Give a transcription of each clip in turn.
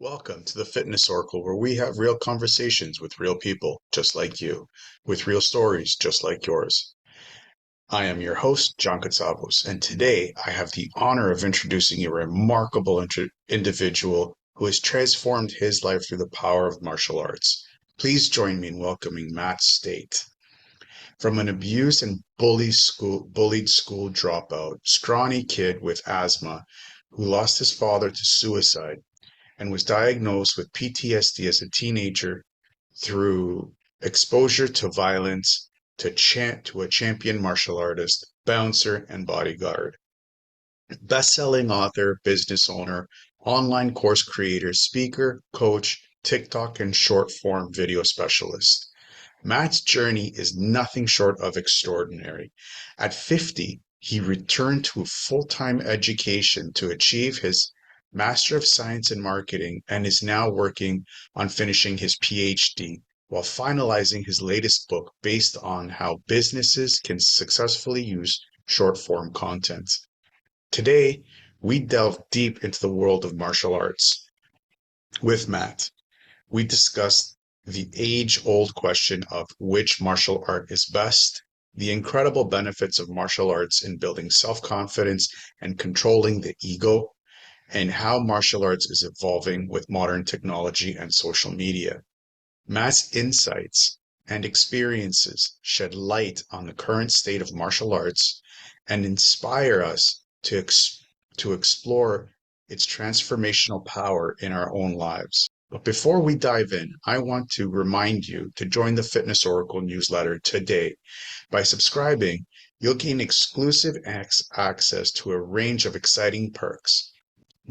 Welcome to the Fitness Oracle, where we have real conversations with real people just like you, with real stories just like yours. I am your host, John Katsavos, and today I have the honor of introducing a remarkable individual who has transformed his life through the power of martial arts. Please join me in welcoming Matt Stait. From an abused and bullied school dropout, scrawny kid with asthma who lost his father to suicide and was diagnosed with PTSD as a teenager through exposure to violence to a champion martial artist, bouncer, and bodyguard. Best-selling author, business owner, online course creator, speaker, coach, TikTok and short form video specialist. Matt's journey is nothing short of extraordinary. At 50, he returned to full-time education to achieve his Master of Science in Marketing and is now working on finishing his PhD while finalizing his latest book based on how businesses can successfully use short-form content. Today, we delve deep into the world of martial arts with Matt. We discuss the age-old question of which martial art is best, the incredible benefits of martial arts in building self-confidence and controlling the ego, and how martial arts is evolving with modern technology and social media. Matt's insights and experiences shed light on the current state of martial arts and inspire us to explore its transformational power in our own lives. But before we dive in, I want to remind you to join the Fitness Oracle newsletter today. By subscribing, you'll gain exclusive access to a range of exciting perks.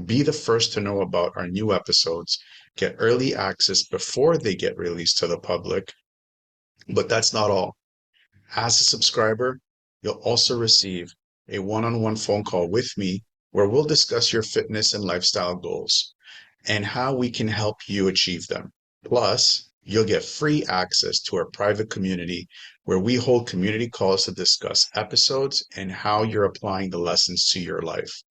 Be the first to know about our new episodes, get early access before they get released to the public. But that's not all. As a subscriber, you'll also receive a one-on-one phone call with me where we'll discuss your fitness and lifestyle goals and how we can help you achieve them. Plus, you'll get free access to our private community where we hold community calls to discuss episodes and how you're applying the lessons to your life.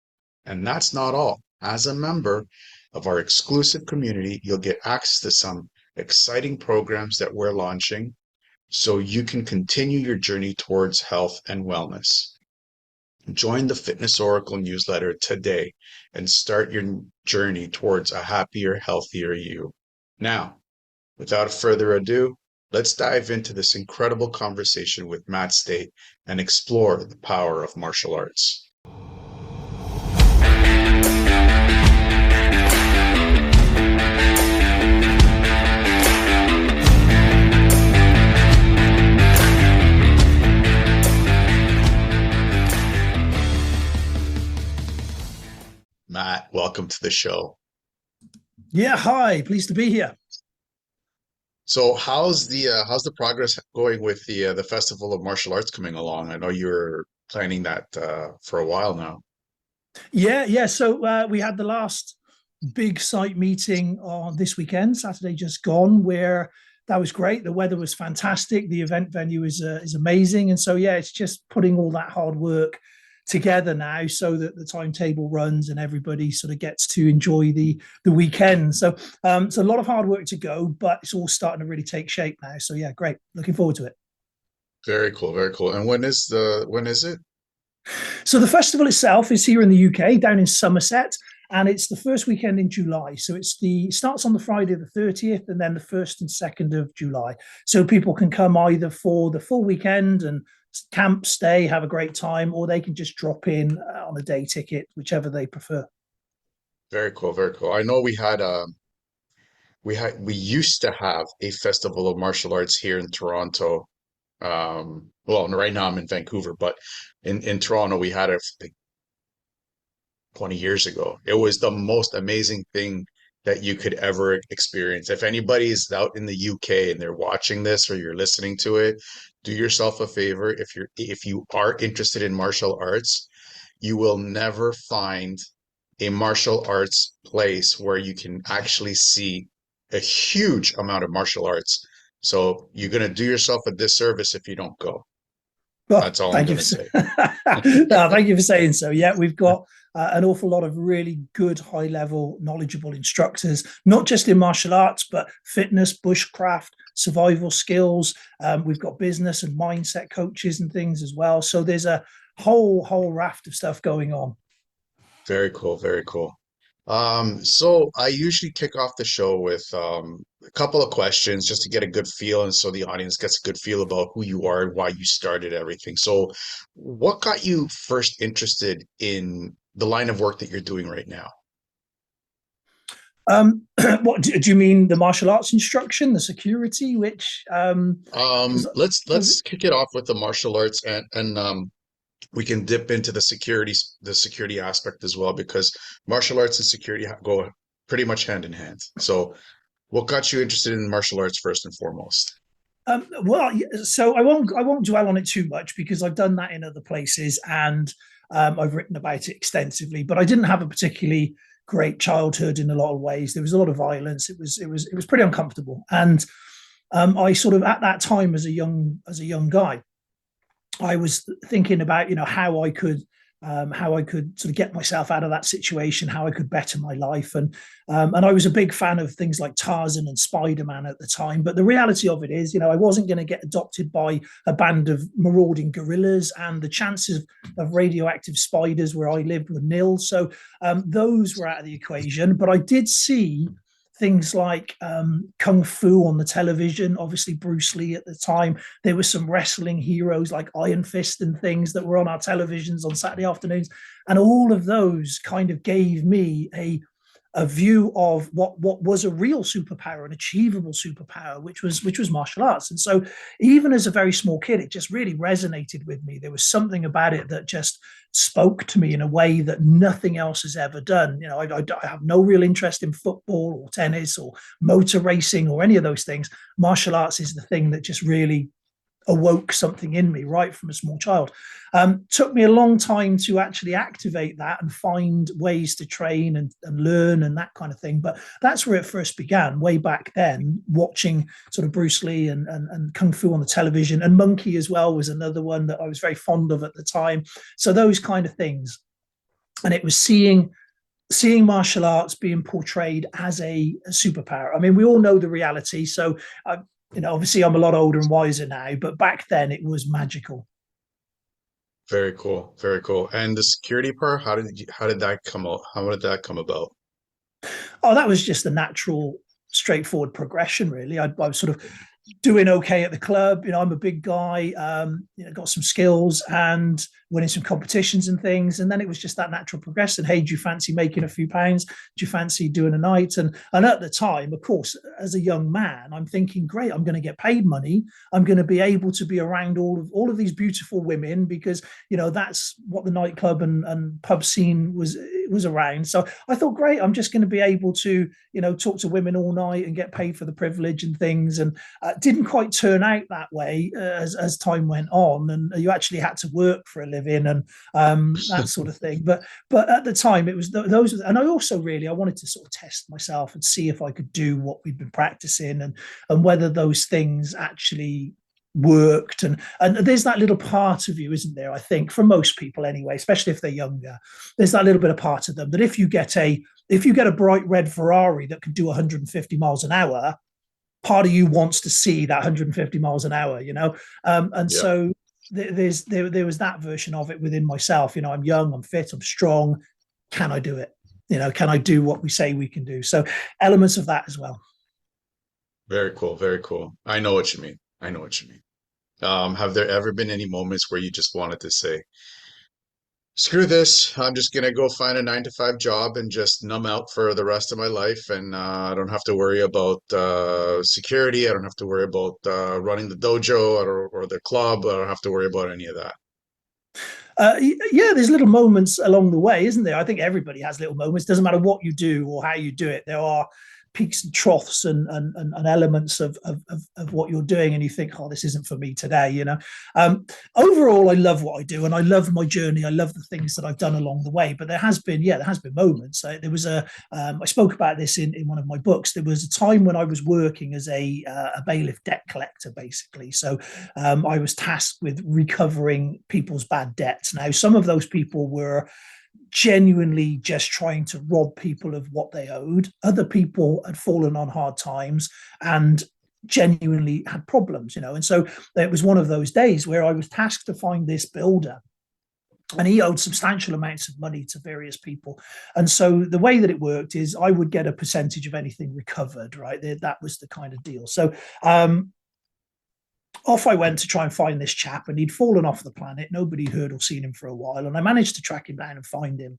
And that's not all. As a member of our exclusive community, you'll get access to some exciting programs that we're launching so you can continue your journey towards health and wellness. Join the Fitness Oracle newsletter today and start your journey towards a happier, healthier you. Now, without further ado, let's dive into this incredible conversation with Matt Stait and explore the power of martial arts. Matt, welcome to the show. Yeah, hi, pleased to be here. So, how's the progress going with the Festival of Martial Arts coming along? I know you're planning that for a while now. Yeah. So we had the last big site meeting on this weekend, Saturday just gone, where that was great. The weather was fantastic. The event venue is amazing, and so yeah, it's just putting all that hard work together now so that the timetable runs and everybody sort of gets to enjoy the weekend. So it's a lot of hard work to go, but it's all starting to really take shape now. So yeah, great. Looking forward to it. Very cool, very cool. And when is it? So the festival itself is here in the UK, down in Somerset, and it's the first weekend in July. So starts on the Friday the 30th, and then the 1st and 2nd of July. So people can come either for the full weekend and camp, stay, have a great time, or they can just drop in on a day ticket, whichever they prefer. Very cool, very cool. I know we used to have a festival of martial arts here in Toronto. Well, right now I'm in Vancouver, but in Toronto we had it like 20 years ago. It was the most amazing thing that you could ever experience. If anybody is out in the UK and they're watching this or you're listening to it, do yourself a favor. If you are interested in martial arts, you will never find a martial arts place where you can actually see a huge amount of martial arts. So you're going to do yourself a disservice if you don't go. Well, That's all I'm thank you going to say. no, thank you for saying so. Yeah, we've got an awful lot of really good, high level, knowledgeable instructors, not just in martial arts, but fitness, bushcraft, survival skills. We've got business and mindset coaches and things as well. So there's a whole raft of stuff going on. Very cool, very cool. So I usually kick off the show with a couple of questions just to get a good feel, and so the audience gets a good feel about who you are and why you started everything. So, what got you first interested in the line of work that you're doing right now? What do you mean? The martial arts instruction, the security, which because Let's kick it off with the martial arts, and we can dip into the security aspect as well, because martial arts and security go pretty much hand in hand. So, what got you interested in martial arts first and foremost? well, so I won't dwell on it too much because I've done that in other places and I've written about it extensively. But I didn't have a particularly great childhood in a lot of ways. There was a lot of violence. It was pretty uncomfortable, and I sort of at that time as a young guy, I was thinking about how I could sort of get myself out of that situation, how I could better my life, and I was a big fan of things like Tarzan and Spider-Man at the time. But the reality of it is, I wasn't going to get adopted by a band of marauding gorillas, and the chances of radioactive spiders where I lived were nil. So those were out of the equation. But I did see things like kung fu on the television, obviously Bruce Lee at the time. There were some wrestling heroes like Iron Fist and things that were on our televisions on Saturday afternoons, and all of those kind of gave me a view of what was a real superpower, an achievable superpower, which was martial arts. And so, even as a very small kid, it just really resonated with me. There was something about it that just spoke to me in a way that nothing else has ever done. I have no real interest in football or tennis or motor racing or any of those things. Martial arts is the thing that just really awoke something in me right from a small child. Took me a long time to actually activate that and find ways to train and learn and that kind of thing. But that's where it first began, way back then, watching sort of Bruce Lee and Kung Fu on the television. And Monkey as well was another one that I was very fond of at the time. So those kind of things. And it was seeing martial arts being portrayed as a superpower. I mean, we all know the reality. So obviously I'm a lot older and wiser now, but back then it was magical. Very cool, very cool. And the security part, how did that come out? How did that come about? Oh, that was just a natural, straightforward progression, really. I was sort of doing okay at the club. I'm a big guy, got some skills and winning some competitions and things. And then it was just that natural progression. Hey, do you fancy making a few pounds? Do you fancy doing a night? And at the time, of course, as a young man, I'm thinking, great, I'm going to get paid money. I'm going to be able to be around all of these beautiful women because, that's what the nightclub and pub scene was around. So I thought, great, I'm just going to be able to, talk to women all night and get paid for the privilege and things. And didn't quite turn out that way as time went on, and you actually had to work for a living and that sort of thing. But at the time, it was those, and I also I wanted to sort of test myself and see if I could do what we'd been practicing and whether those things actually worked. And there's that little part of you, isn't there? I think for most people anyway, especially if they're younger, there's that little bit of part of them that if you get a bright red Ferrari that can do 150 miles an hour, part of you wants to see that 150 miles an hour, and Yeah. so there was that version of it within myself. I'm young, I'm fit, I'm strong. Can I do it? Can I do what we say we can do? So elements of that as well. Very cool, very cool. I know what you mean. I know what you mean. Have there ever been any moments where you just wanted to say, screw this, I'm just gonna go find a 9 to 5 job and just numb out for the rest of my life, and I don't have to worry about security. I don't have to worry about running the dojo or the club. I don't have to worry about any of that. Yeah, there's little moments along the way, isn't there? I think everybody has little moments. Doesn't matter what you do or how you do it. There are peaks and troughs and elements of what you're doing, and you think, oh, this isn't for me today. Overall, I love what I do, and I love my journey. I love the things that I've done along the way. But there has been moments. I spoke about this in one of my books. There was a time when I was working as a bailiff debt collector, basically. So I was tasked with recovering people's bad debts. Now, some of those people were genuinely just trying to rob people of what they owed. Other people had fallen on hard times and genuinely had problems, and so it was one of those days where I was tasked to find this builder, and he owed substantial amounts of money to various people. And so the way that it worked is I would get a percentage of anything recovered, right? That was the kind of deal. So off I went to try and find this chap, and he'd fallen off the planet. Nobody heard or seen him for a while, and I managed to track him down and find him.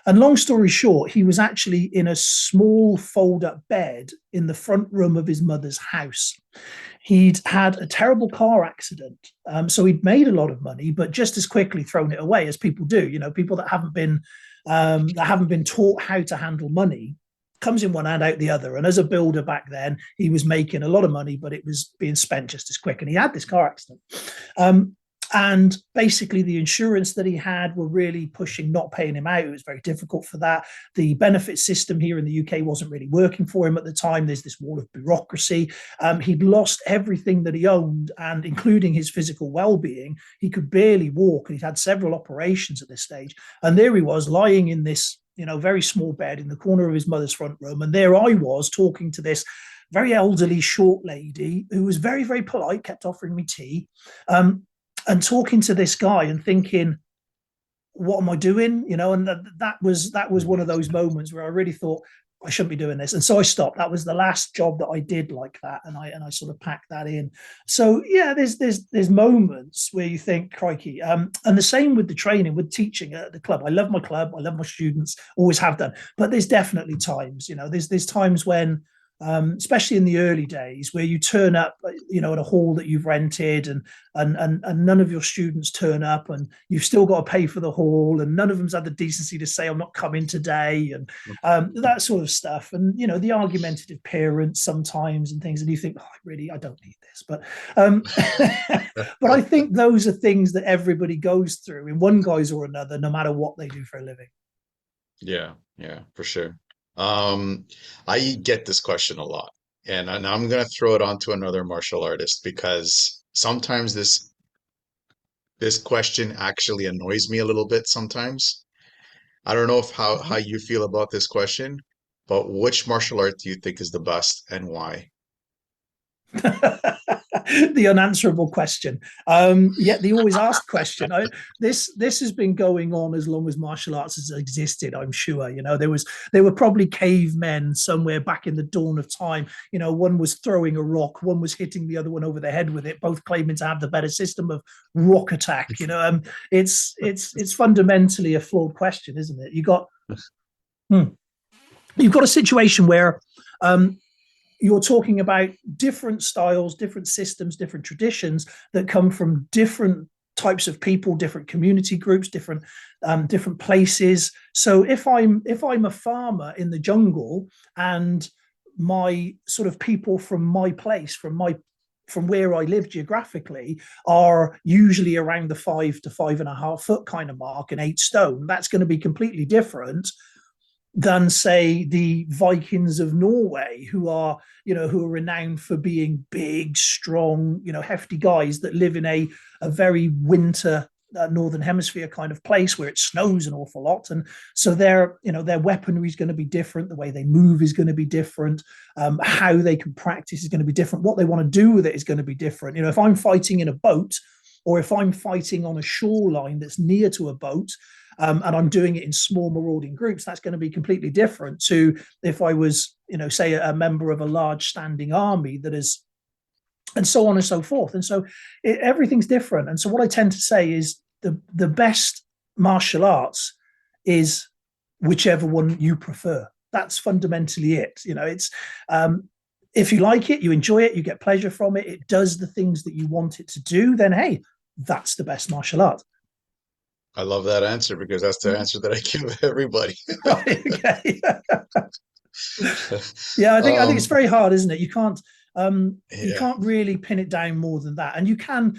And long story short, he was actually in a small fold-up bed in the front room of his mother's house. He'd had a terrible car accident, so he'd made a lot of money, but just as quickly thrown it away as people do. People that haven't been taught how to handle money, comes in one hand out the other. And as a builder back then, he was making a lot of money, but it was being spent just as quick. And he had this car accident. And basically the insurance that he had were really pushing not paying him out. It was very difficult for that. The benefit system here in the UK wasn't really working for him at the time. There's this wall of bureaucracy. He'd lost everything that he owned, and including his physical well-being. He could barely walk, and he'd had several operations at this stage. And there he was lying in this very small bed in the corner of his mother's front room. And there I was talking to this very elderly, short lady who was very, very polite, kept offering me tea, and talking to this guy and thinking, what am I doing? And that was one of those moments where I really thought, I shouldn't be doing this. And so I stopped. That was the last job that I did like that. And I sort of packed that in. So yeah, there's moments where you think, crikey. And the same with the training, with teaching at the club. I love my club. I love my students, always have done. But there's definitely times, there's times when, especially in the early days, where you turn up, at a hall that you've rented, and none of your students turn up, and you've still got to pay for the hall, and none of them's had the decency to say, I'm not coming today, and that sort of stuff. And the argumentative parents sometimes and things, and you think, I don't need this. But but I think those are things that everybody goes through in one guise or another, no matter what they do for a living. Yeah, for sure. I get this question a lot, and I'm going to throw it on to another martial artist, because sometimes this question actually annoys me a little bit sometimes. I don't know how you feel about this question, but which martial art do you think is the best and why? The unanswerable question. Yet the always asked question. This has been going on as long as martial arts has existed, I'm sure. There were probably cavemen somewhere back in the dawn of time. One was throwing a rock, one was hitting the other one over the head with it, both claiming to have the better system of rock attack. It's fundamentally a flawed question, isn't it? You've got a situation where you're talking about different styles, different systems, different traditions that come from different types of people, different community groups, different places. So if I'm a farmer in the jungle, and my sort of people from my place, from where I live geographically, are usually around the 5 to 5.5 foot kind of mark and 8 stone, that's going to be completely different than, say, the Vikings of Norway, who are renowned for being big, strong, hefty guys that live in a very winter northern hemisphere kind of place where it snows an awful lot. And so their weaponry is going to be different, the way they move is going to be different, how they can practice is going to be different, what they want to do with it is going to be different. If I'm fighting in a boat, or if I'm fighting on a shoreline that's near to a boat, and I'm doing it in small marauding groups, that's going to be completely different to if I was, say, a member of a large standing army that is, and so on and so forth. And so everything's different. And so what I tend to say is the best martial arts is whichever one you prefer. That's fundamentally it. It's if you like it, you enjoy it, you get pleasure from it, it does the things that you want it to do, then hey, that's the best martial art. I love that answer, because that's the answer that I give everybody. Okay. Yeah, I think it's very hard, isn't it? You can't really pin it down more than that. And you can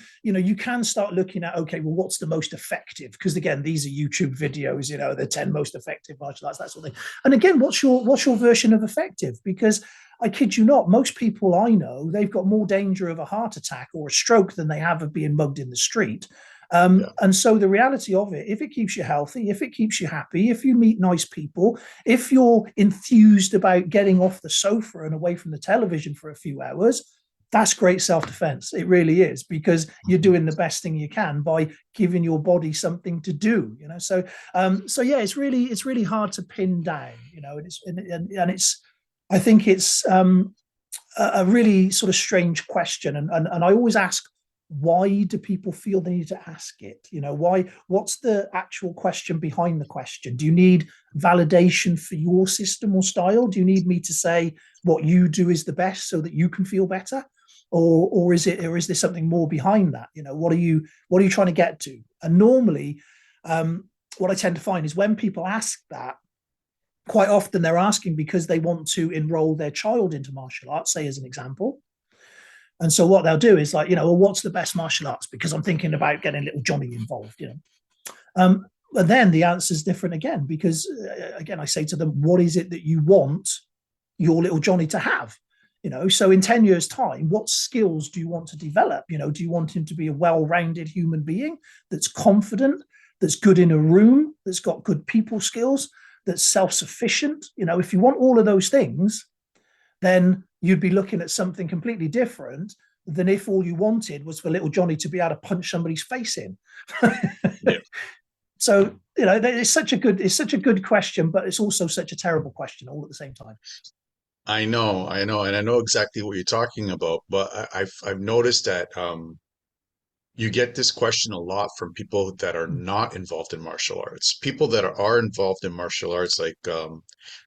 start looking at, okay, well, what's the most effective? Because again, these are YouTube videos, the 10 most effective martial arts, that sort of thing. And again, what's your version of effective? Because I kid you not, most people I know, they've got more danger of a heart attack or a stroke than they have of being mugged in the street. Yeah. And so the reality of it, if it keeps you healthy, if it keeps you happy, if you meet nice people, if you're enthused about getting off the sofa and away from the television for a few hours, that's great self-defense. It really is, because you're doing the best thing you can by giving your body something to do. So yeah, it's really hard to pin down. And it's I think it's a really sort of strange question, and I always ask, why do people feel they need to ask it? What's the actual question behind the question? Do you need validation for your system or style? Do you need me to say what you do is the best so that you can feel better? Or is there something more behind that? What are you trying to get to? And normally, what I tend to find is when people ask that, quite often they're asking because they want to enroll their child into martial arts, say, as an example. And so what they'll do is like, well, what's the best martial arts? Because I'm thinking about getting little Johnny involved. And then the answer is different again, because again, I say to them, what is it that you want your little Johnny to have? So in 10 years' time, what skills do you want to develop? Do you want him to be a well-rounded human being that's confident, that's good in a room, that's got good people skills, that's self-sufficient? If you want all of those things, then you'd be looking at something completely different than if all you wanted was for little Johnny to be able to punch somebody's face in. Yeah. So it's such a good question, but it's also such a terrible question all at the same time. I know, and I know exactly what you're talking about, but I've noticed that you get this question a lot from people that are not involved in martial arts. People that are involved in martial arts, like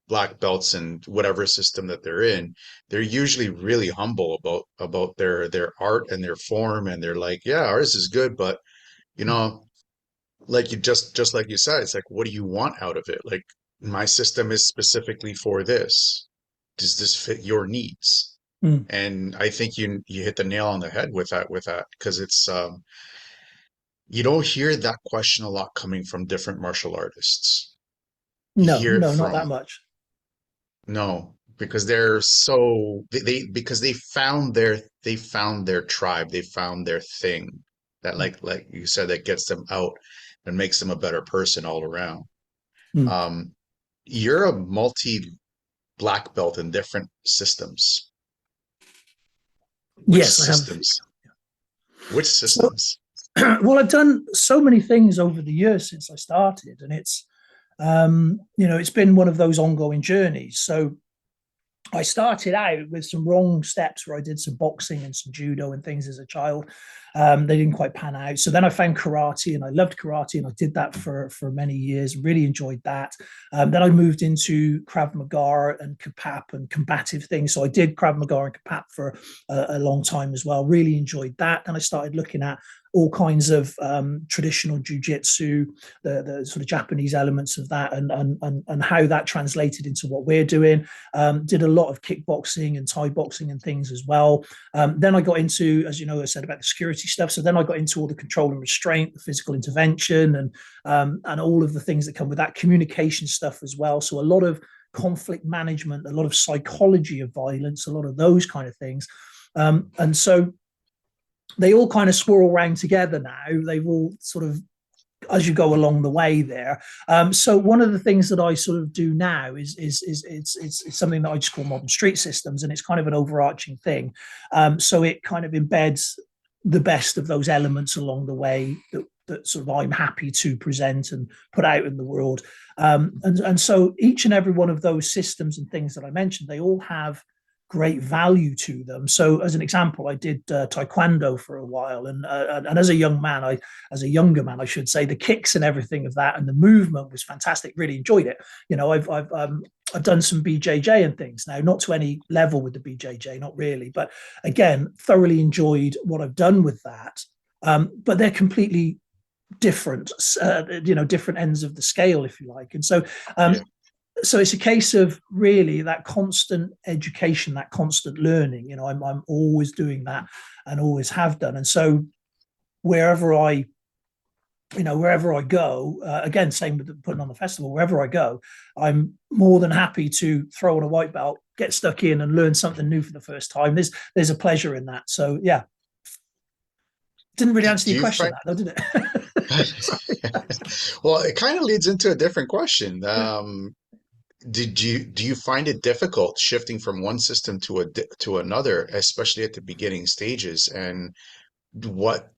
black belts and whatever system that they're in, they're usually really humble about their art and their form, and they're like, yeah, ours is good, but you know, like you just like you said, it's like, what do you want out of it? Like, my system is specifically for this. Does this fit your needs? Mm. And I think you hit the nail on the head with that because it's you don't hear that question a lot coming from different martial artists. You No, hear it no, not that from much. no, because they're so because they found their tribe, they found their thing that Mm. like you said, that gets them out and makes them a better person all around. Mm. Um, you're a multi black belt in different systems. Which Yes, I have. systems? Which So, systems? well, I've done so many things over the years since I started, and it's been one of those ongoing journeys. So I started out with some wrong steps where I did some boxing and some judo and things as a child. They didn't quite pan out. So then I found karate, and I loved karate, and I did that for many years. Really enjoyed that. Then I moved into Krav Maga and Kapap and combative things. So I did Krav Maga and Kapap for a long time as well. Really enjoyed that. And I started looking at all kinds of traditional jujitsu, the sort of Japanese elements of that, and how that translated into what we're doing. Did a lot of kickboxing and Thai boxing and things as well. Then I got into, as you know, I said about the security stuff. So then I got into all the control and restraint, the physical intervention, and all of the things that come with that, communication stuff as well. So a lot of conflict management, a lot of psychology of violence, a lot of those kind of things. And so they all kind of swirl around together now. They've all sort of, as you go along the way there. So one of the things that I sort of do now is it's something that I just call modern street systems, and it's kind of an overarching thing. So it kind of embeds the best of those elements along the way that sort of I'm happy to present and put out in the world. And so each and every one of those systems and things that I mentioned, they all have great value to them. So, as an example, I did taekwondo for a while, and as a young man, as a younger man, I should say, the kicks and everything of that, and the movement was fantastic. Really enjoyed it. I've done some BJJ and things now, not to any level with the BJJ, not really, but again, thoroughly enjoyed what I've done with that. But they're completely different, different ends of the scale, if you like, and so. Yeah. So it's a case of really that constant education, that constant learning. I'm always doing that and always have done. And so wherever I go, again, same with putting on the festival, wherever I go, I'm more than happy to throw on a white belt, get stuck in and learn something new for the first time. There's a pleasure in that. So yeah, Didn't really answer Do your you question, find that though, did it? Sorry. well, it kind of leads into a different question. Do you find it difficult shifting from one system to another, especially at the beginning stages? And what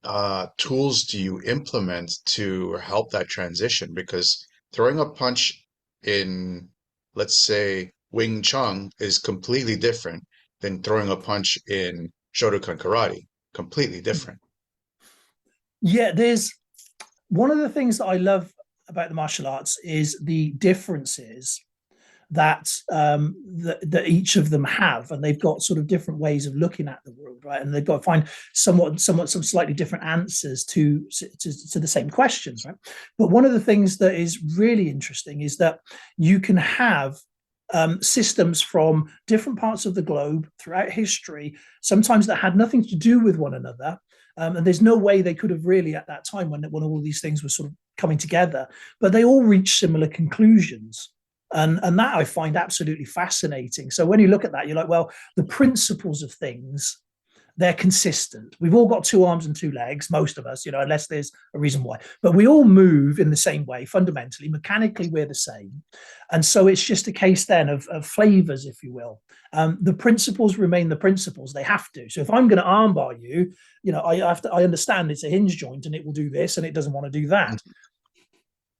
tools do you implement to help that transition? Because throwing a punch in, let's say, Wing Chun is completely different than throwing a punch in Shotokan Karate. Completely different. Yeah, there's one of the things that I love about the martial arts is the differences that each of them have, and they've got sort of different ways of looking at the world, right? And they've got to find some slightly different answers to the same questions, right? But one of the things that is really interesting is that you can have systems from different parts of the globe throughout history, sometimes that had nothing to do with one another. And there's no way they could have really at that time when all of these things were sort of coming together, but they all reached similar conclusions. And that I find absolutely fascinating. So when you look at that, you're like, well, the principles of things, they're consistent. We've all got two arms and two legs, most of us, unless there's a reason why. But we all move in the same way, fundamentally. Mechanically, we're the same. And so it's just a case then of flavors, if you will. The principles remain the principles. They have to. So if I'm going to armbar you, I understand it's a hinge joint and it will do this and it doesn't want to do that.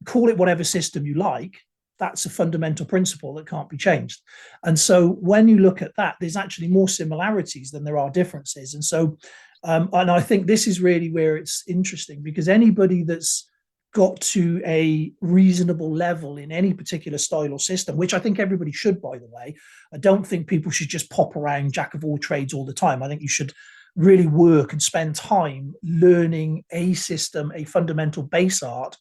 Call it whatever system you like. That's a fundamental principle that can't be changed. And so when you look at that, there's actually more similarities than there are differences. And so, and I think this is really where it's interesting, because anybody that's got to a reasonable level in any particular style or system, which I think everybody should, by the way, I don't think people should just pop around jack of all trades all the time. I think you should really work and spend time learning a system, a fundamental base art,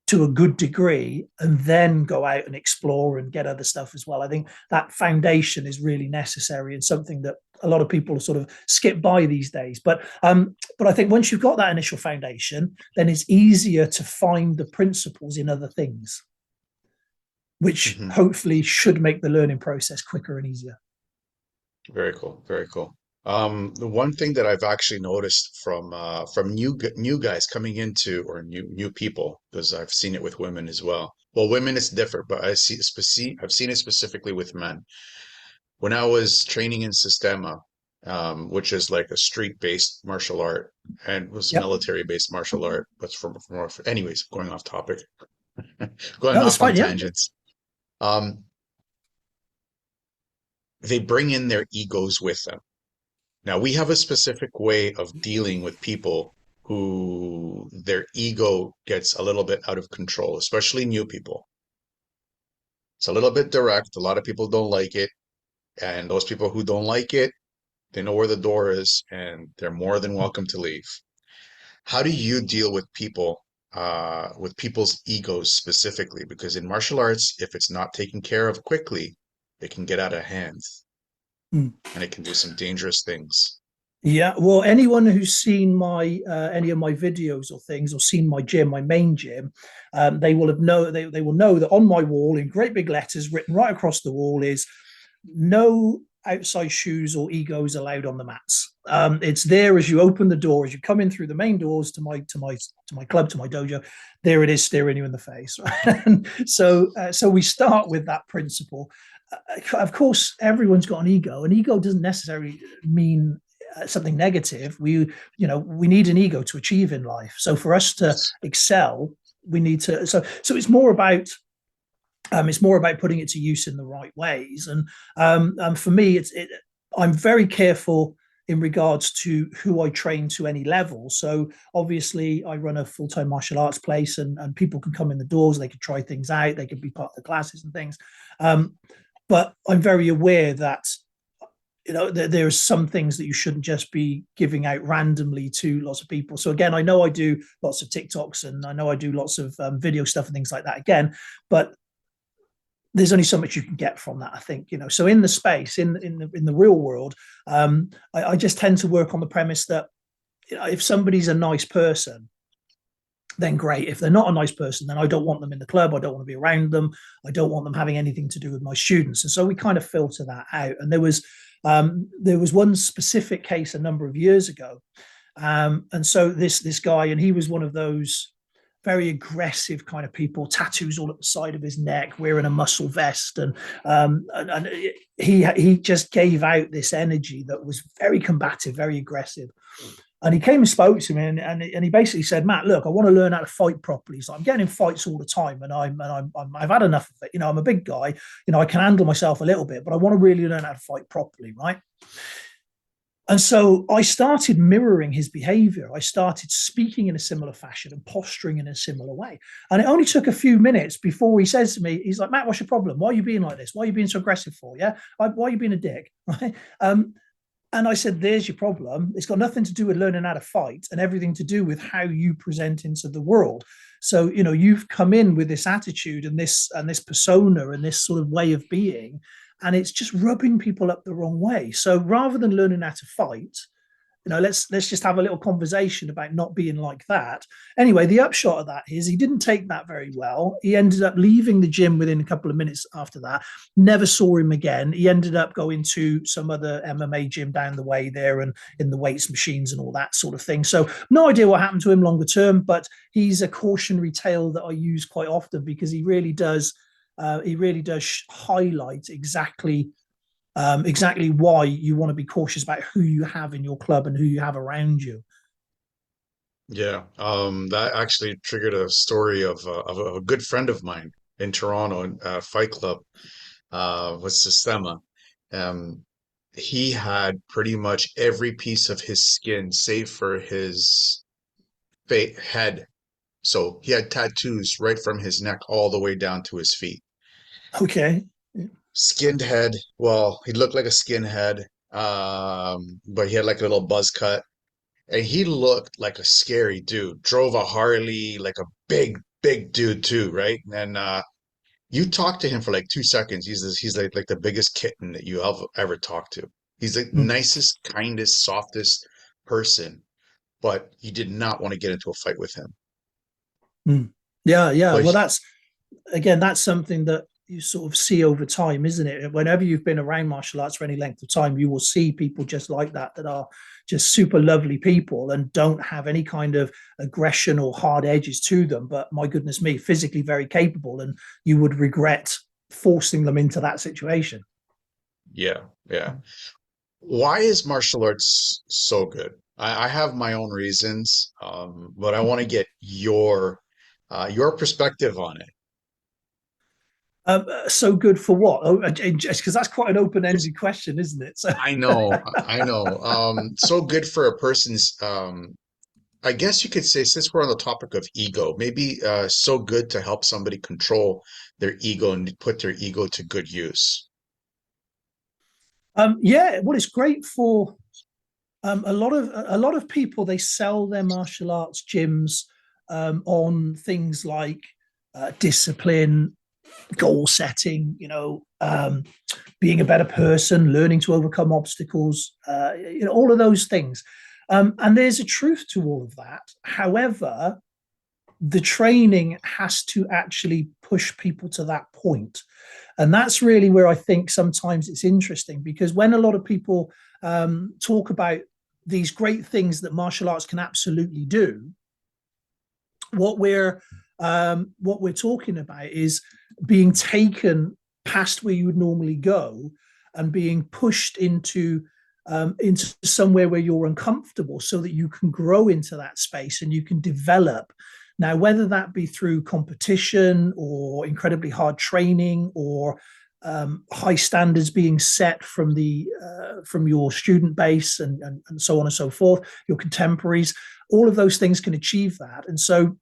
to a good degree, and then go out and explore and get other stuff as well. I think that foundation is really necessary and something that a lot of people sort of skip by these days. But I think once you've got that initial foundation, then it's easier to find the principles in other things, which hopefully should make the learning process quicker and easier. Very cool. Very cool. The one thing that I've actually noticed from new guys coming into, or new people, because I've seen it with women as well. Well, women it's different, but I've seen it specifically with men. When I was training in Sistema, which is like a street-based martial art, and was Yep. military-based martial art, but anyways, going off topic, going No, that's off on fine. Yeah. tangents. Um, they bring in their egos with them. Now, we have a specific way of dealing with people who their ego gets a little bit out of control, especially new people. It's a little bit direct. A lot of people don't like it. And those people who don't like it, they know where the door is and they're more than welcome to leave. How do you deal with people's egos specifically? Because in martial arts, if it's not taken care of quickly, it can get out of hand Mm. and it can do some dangerous things. Yeah, well, anyone who's seen my any of my videos or things, or seen my gym, my main gym, they will they will know that on my wall in great big letters written right across the wall is no outside shoes or egos allowed on the mats. It's there as you open the door, as you come in through the main doors to my club, to my dojo. There it is, staring you in the face. Right? And so we start with that principle. Of course, everyone's got an ego. An ego doesn't necessarily mean something negative. We need an ego to achieve in life. So for us to excel, we need to. So it's more about putting it to use in the right ways. And for me, I'm very careful in regards to who I train to any level. So obviously, I run a full-time martial arts place, and people can come in the doors. They can try things out. They can be part of the classes and things. But I'm very aware that there are some things that you shouldn't just be giving out randomly to lots of people. So again, I know I do lots of TikToks and I know I do lots of video stuff and things like that again, but there's only so much you can get from that, I think. So in the space, in the real world, I just tend to work on the premise that if somebody's a nice person, then great. If they're not a nice person, then I don't want them in the club. I don't want to be around them. I don't want them having anything to do with my students. And so we kind of filter that out. And there was one specific case a number of years ago. And so this guy, and he was one of those very aggressive kind of people, tattoos all at the side of his neck, wearing a muscle vest, and he just gave out this energy that was very combative, very aggressive. And he came and spoke to me, and he basically said, "Matt, look, I want to learn how to fight properly. He's like, I'm getting in fights all the time, and I've had enough of it. You know, I'm a big guy. You know, I can handle myself a little bit, but I want to really learn how to fight properly, right?" And so I started mirroring his behavior. I started speaking in a similar fashion and posturing in a similar way. And it only took a few minutes before he says to me, he's like, "Matt, what's your problem? Why are you being like this? Why are you being so aggressive for? Yeah. Why are you being a dick?" Right. And I said, "There's your problem. It's got nothing to do with learning how to fight and everything to do with how you present into the world. So, you know, you've come in with this attitude and this persona and this sort of way of being, and it's just rubbing people up the wrong way. So rather than learning how to fight, you know, let's just have a little conversation about not being like that." Anyway, the upshot of that is he didn't take that very well. He ended up leaving the gym within a couple of minutes after that. Never saw him again. He ended up going to some other MMA gym down the way there and in the weights machines and all that sort of thing. So no idea what happened to him longer term, but he's a cautionary tale that I use quite often because he really does highlight exactly why you want to be cautious about who you have in your club and who you have around you. Yeah, that actually triggered a story of a good friend of mine in Toronto, Fight Club, with Sistema. Um, he had pretty much every piece of his skin, save for his head. So he had tattoos right from his neck all the way down to his feet. Okay. Skinned head. Well, he looked like a skinhead, but he had like a little buzz cut. And he looked like a scary dude. Drove a Harley, like a big dude too, right? And you talk to him for like 2 seconds. He's like the biggest kitten that you have ever talked to. He's the Mm, nicest, kindest, softest person, but you did not want to get into a fight with him. mm. Yeah, yeah. But Well, that's something that you sort of see over time, isn't it? Whenever you've been around martial arts for any length of time, you will see people just like that are just super lovely people and don't have any kind of aggression or hard edges to them. But my goodness me, physically very capable, and you would regret forcing them into that situation. yeah, yeah. Why is martial arts so good? I have my own reasons, but I want to get your perspective on it. So good for what? Oh, just because that's quite an Just open-ended question, isn't it? So, I know. So good for a person's I guess you could say, since we're on the topic of ego, maybe so good to help somebody control their ego and put their ego to good use. yeah, well, it's great for a lot of people. They sell their martial arts gyms on things like discipline, goal setting, being a better person, learning to overcome obstacles, all of those things. And there's a truth to all of that. However, the training has to actually push people to that point. And that's really where I think sometimes it's interesting, because when a lot of people talk about these great things that martial arts can absolutely do, what we're talking about is being taken past where you would normally go and being pushed into somewhere where you're uncomfortable so that you can grow into that space and you can develop. Now, whether that be through competition or incredibly hard training or high standards being set from your student base and so on and so forth, your contemporaries, all of those things can achieve that. And so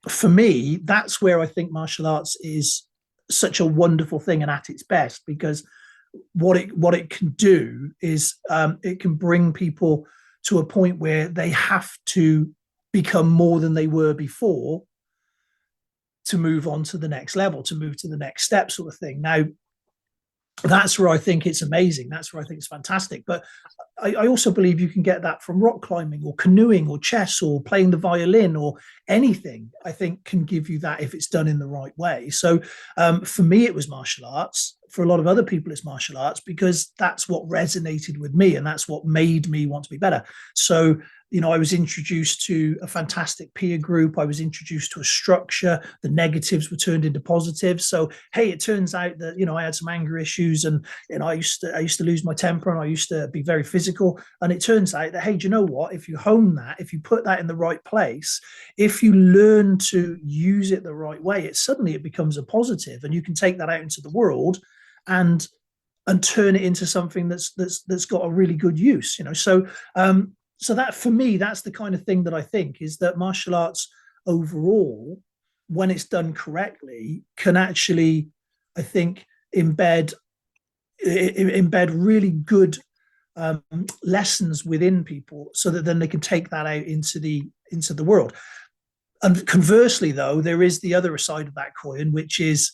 for me, that's where I think martial arts is such a wonderful thing and at its best, because what it can do is it can bring people to a point where they have to become more than they were before to move on to the next level, to move to the next step, sort of thing. Now, that's where I think it's amazing. That's where I think it's fantastic. But I also believe you can get that from rock climbing or canoeing or chess or playing the violin or anything. I think can give you that if it's done in the right way. So for me, it was martial arts. For a lot of other people, it's martial arts because that's what resonated with me and that's what made me want to be better. So I was introduced to a fantastic peer group. I was introduced to a structure. The negatives were turned into positives. So, hey, it turns out that I had some anger issues, and I used to lose my temper, and I used to be very physical. And it turns out that, hey, do you know what? If you hone that, if you put that in the right place, if you learn to use it the right way, it becomes a positive, and you can take that out into the world and turn it into something that's got a really good use. So that, for me, that's the kind of thing that I think is that martial arts overall, when it's done correctly, can actually, I think, embed really good lessons within people, so that then they can take that out into the world. And conversely, though, there is the other side of that coin, which is,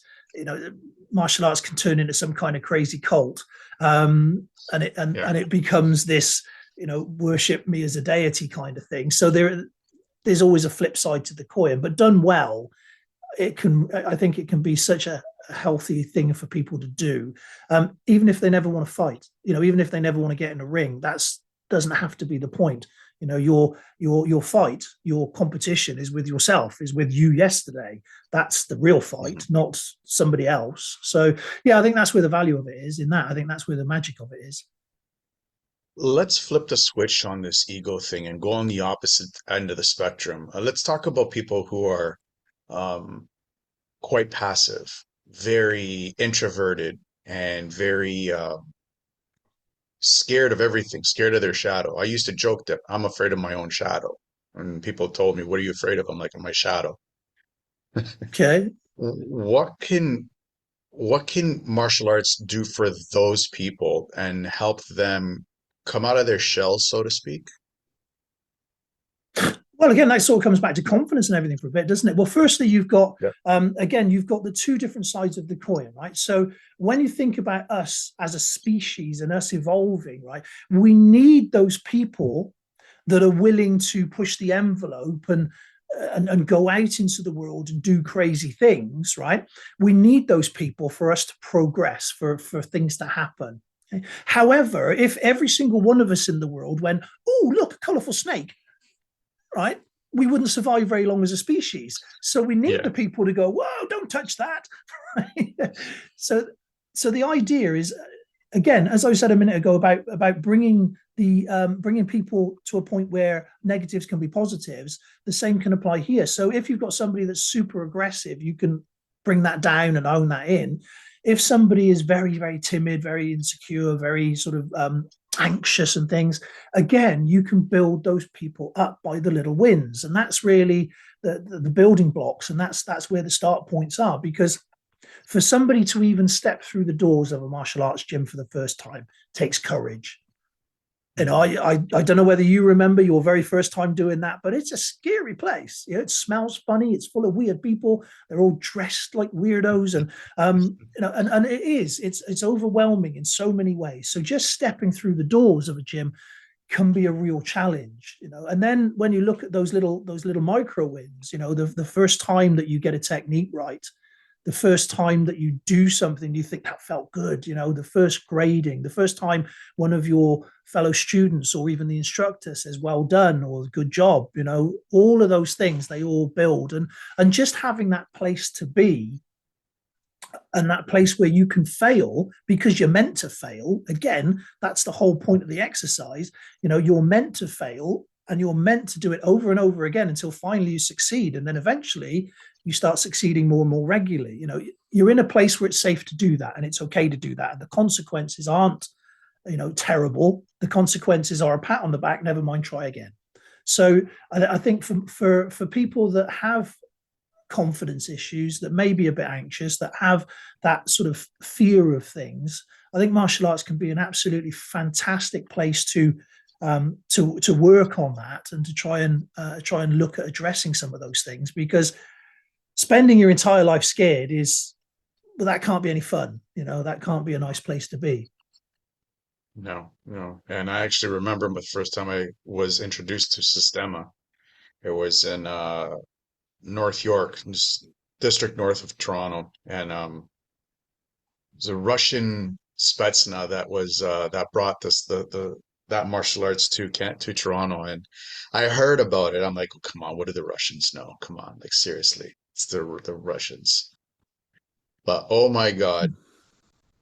martial arts can turn into some kind of crazy cult, and it becomes this, worship me as a deity kind of thing. So there's always a flip side to the coin, but done well, I think it can be such a healthy thing for people to do, even if they never want to fight. Even if they never want to get in a ring, that's doesn't have to be the point. Your fight, your competition is with yourself, is with you yesterday. That's the real fight, Mm-hmm. not somebody else. So yeah, I think that's where the value of it is. In that, I think that's where the magic of it is. Let's flip the switch on this ego thing and go on the opposite end of the spectrum. Let's talk about people who are um, quite passive, very introverted, and very scared of everything, scared of their shadow. I used to joke that I'm afraid of my own shadow. And people told me, "What are you afraid of?" I'm like, "Of my shadow." Okay. What can martial arts do for those people and help them come out of their shells, so to speak? Well, again, that sort of comes back to confidence and everything for a bit, doesn't it? Well, firstly, you've got Yeah. again, you've got the two different sides of the coin, right? So when you think about us as a species and us evolving, right, we need those people that are willing to push the envelope and go out into the world and do crazy things, right? We need those people for us to progress, for things to happen. Okay? However, if every single one of us in the world went, oh, look, a colorful snake, right? We wouldn't survive very long as a species. So we need Yeah. the people to go, whoa, don't touch that. so, so the idea is, again, as I said a minute ago, about bringing people to a point where negatives can be positives. The same can apply here. So if you've got somebody that's super aggressive, you can bring that down and own that in. If somebody is very, very timid, very insecure, very sort of anxious and things, again, you can build those people up by the little wins. And that's really the building blocks. And that's where the start points are. Because for somebody to even step through the doors of a martial arts gym for the first time takes courage. Mhm. I don't know whether you remember your very first time doing that, but it's a scary place. It smells funny. It's full of weird people. They're all dressed like weirdos, and and it's overwhelming in so many ways. So just stepping through the doors of a gym can be a real challenge. And then when you look at those little micro wins, the first time that you get a technique right, the first time that you do something you think that felt good, the first grading, the first time one of your fellow students or even the instructor says well done or good job, all of those things, they all build. And just having that place to be, and that place where you can fail because you're meant to fail, again, that's the whole point of the exercise. You're meant to fail, and you're meant to do it over and over again until finally you succeed, and then eventually you start succeeding more and more regularly. You're in a place where it's safe to do that, and it's okay to do that, and the consequences aren't terrible. The consequences are a pat on the back, never mind, try again. So I think for people that have confidence issues, that may be a bit anxious, that have that sort of fear of things, I think martial arts can be an absolutely fantastic place to work on that, and to try and look at addressing some of those things. Because spending your entire life scared is, well, that can't be any fun. That can't be a nice place to be. No, no. And I actually remember the first time I was introduced to Sistema. It was in North York, just district north of Toronto, and it was a Russian Spetsnaz that brought this the that martial arts to Toronto, and I heard about it. I'm like, oh, come on, what do the Russians know? Come on, like seriously, it's the Russians. But oh my God,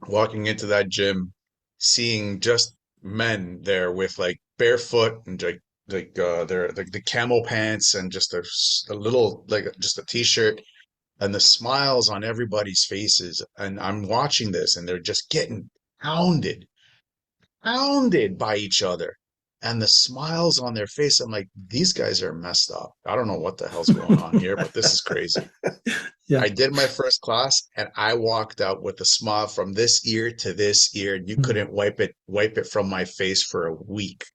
walking into that gym, seeing just men there with like barefoot and their like the camo pants and just a little like just a t-shirt and the smiles on everybody's faces. And I'm watching this and they're just getting pounded, pounded by each other. And the smiles on their face, I'm like, these guys are messed up. I don't know what the hell's going on here, but this is crazy. Yeah. I did my first class and I walked out with a smile from this ear to this ear, and you Mm. couldn't wipe it from my face for a week.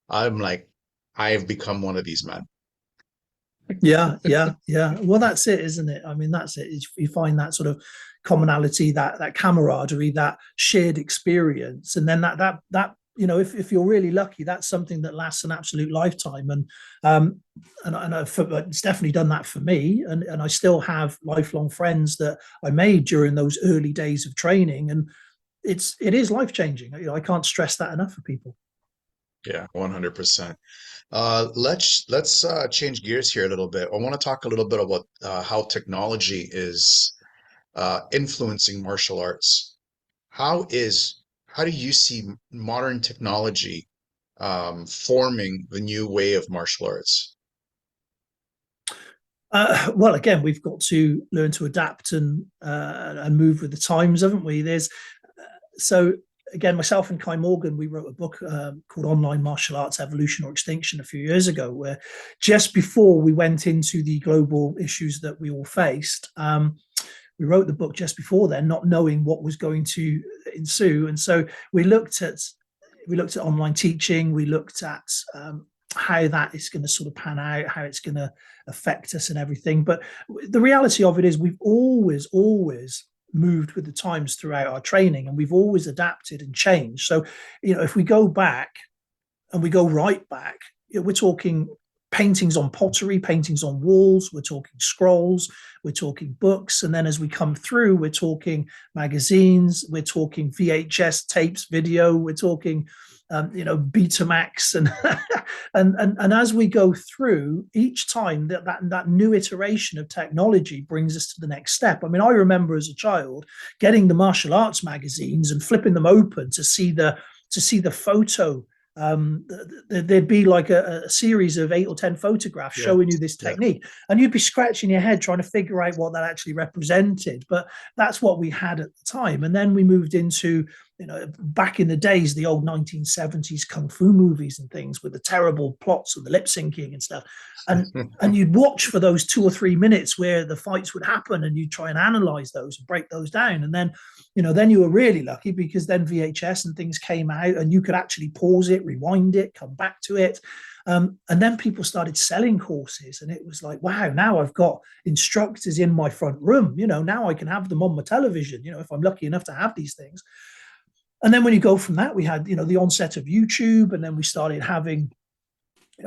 I'm like, I have become one of these men. Yeah, yeah, yeah. Well, that's it, isn't it? I mean, that's it. You find that sort of commonality, that camaraderie, that shared experience, and then that if you're really lucky, that's something that lasts an absolute lifetime. It's definitely done that for me, and I still have lifelong friends that I made during those early days of training, and it is life changing. I can't stress that enough for people. Yeah, 100%. Let's change gears here a little bit. I want to talk a little bit about how technology is influencing martial arts. How do you see modern technology forming the new way of martial arts? Well, again, we've got to learn to adapt and move with the times, haven't we? So again, myself and Kai Morgan, we wrote a book called Online Martial Arts Evolution or Extinction a few years ago, where just before we went into the global issues that we all faced, we wrote the book just before then, not knowing what was going to ensue, and so we looked at online teaching, we looked at how that is going to sort of pan out, how it's going to affect us and everything. But the reality of it is we've always moved with the times throughout our training, and we've always adapted and changed. So, if we go back and we go right back, we're talking paintings on pottery, paintings on walls, we're talking scrolls, we're talking books. And then as we come through, we're talking magazines, we're talking VHS tapes, video, we're talking Betamax, and as we go through each time, that new iteration of technology brings us to the next step. I mean, I remember as a child getting the martial arts magazines and flipping them open to see the photo. There'd be like a series of 8 or 10 photographs Yeah, showing you this yeah. technique, and you'd be scratching your head trying to figure out what that actually represented. But that's what we had at the time. And then we moved into, back in the days, the old 1970s kung fu movies and things with the terrible plots and the lip syncing and stuff. And you'd watch for those 2 or 3 minutes where the fights would happen, and you'd try and analyze those and break those down. And then you were really lucky, because then VHS and things came out, and you could actually pause it, rewind it, come back to it. And then people started selling courses, and it was like, wow, now I've got instructors in my front room. Now I can have them on my television, if I'm lucky enough to have these things. And then when you go from that, we had, the onset of YouTube, and then we started having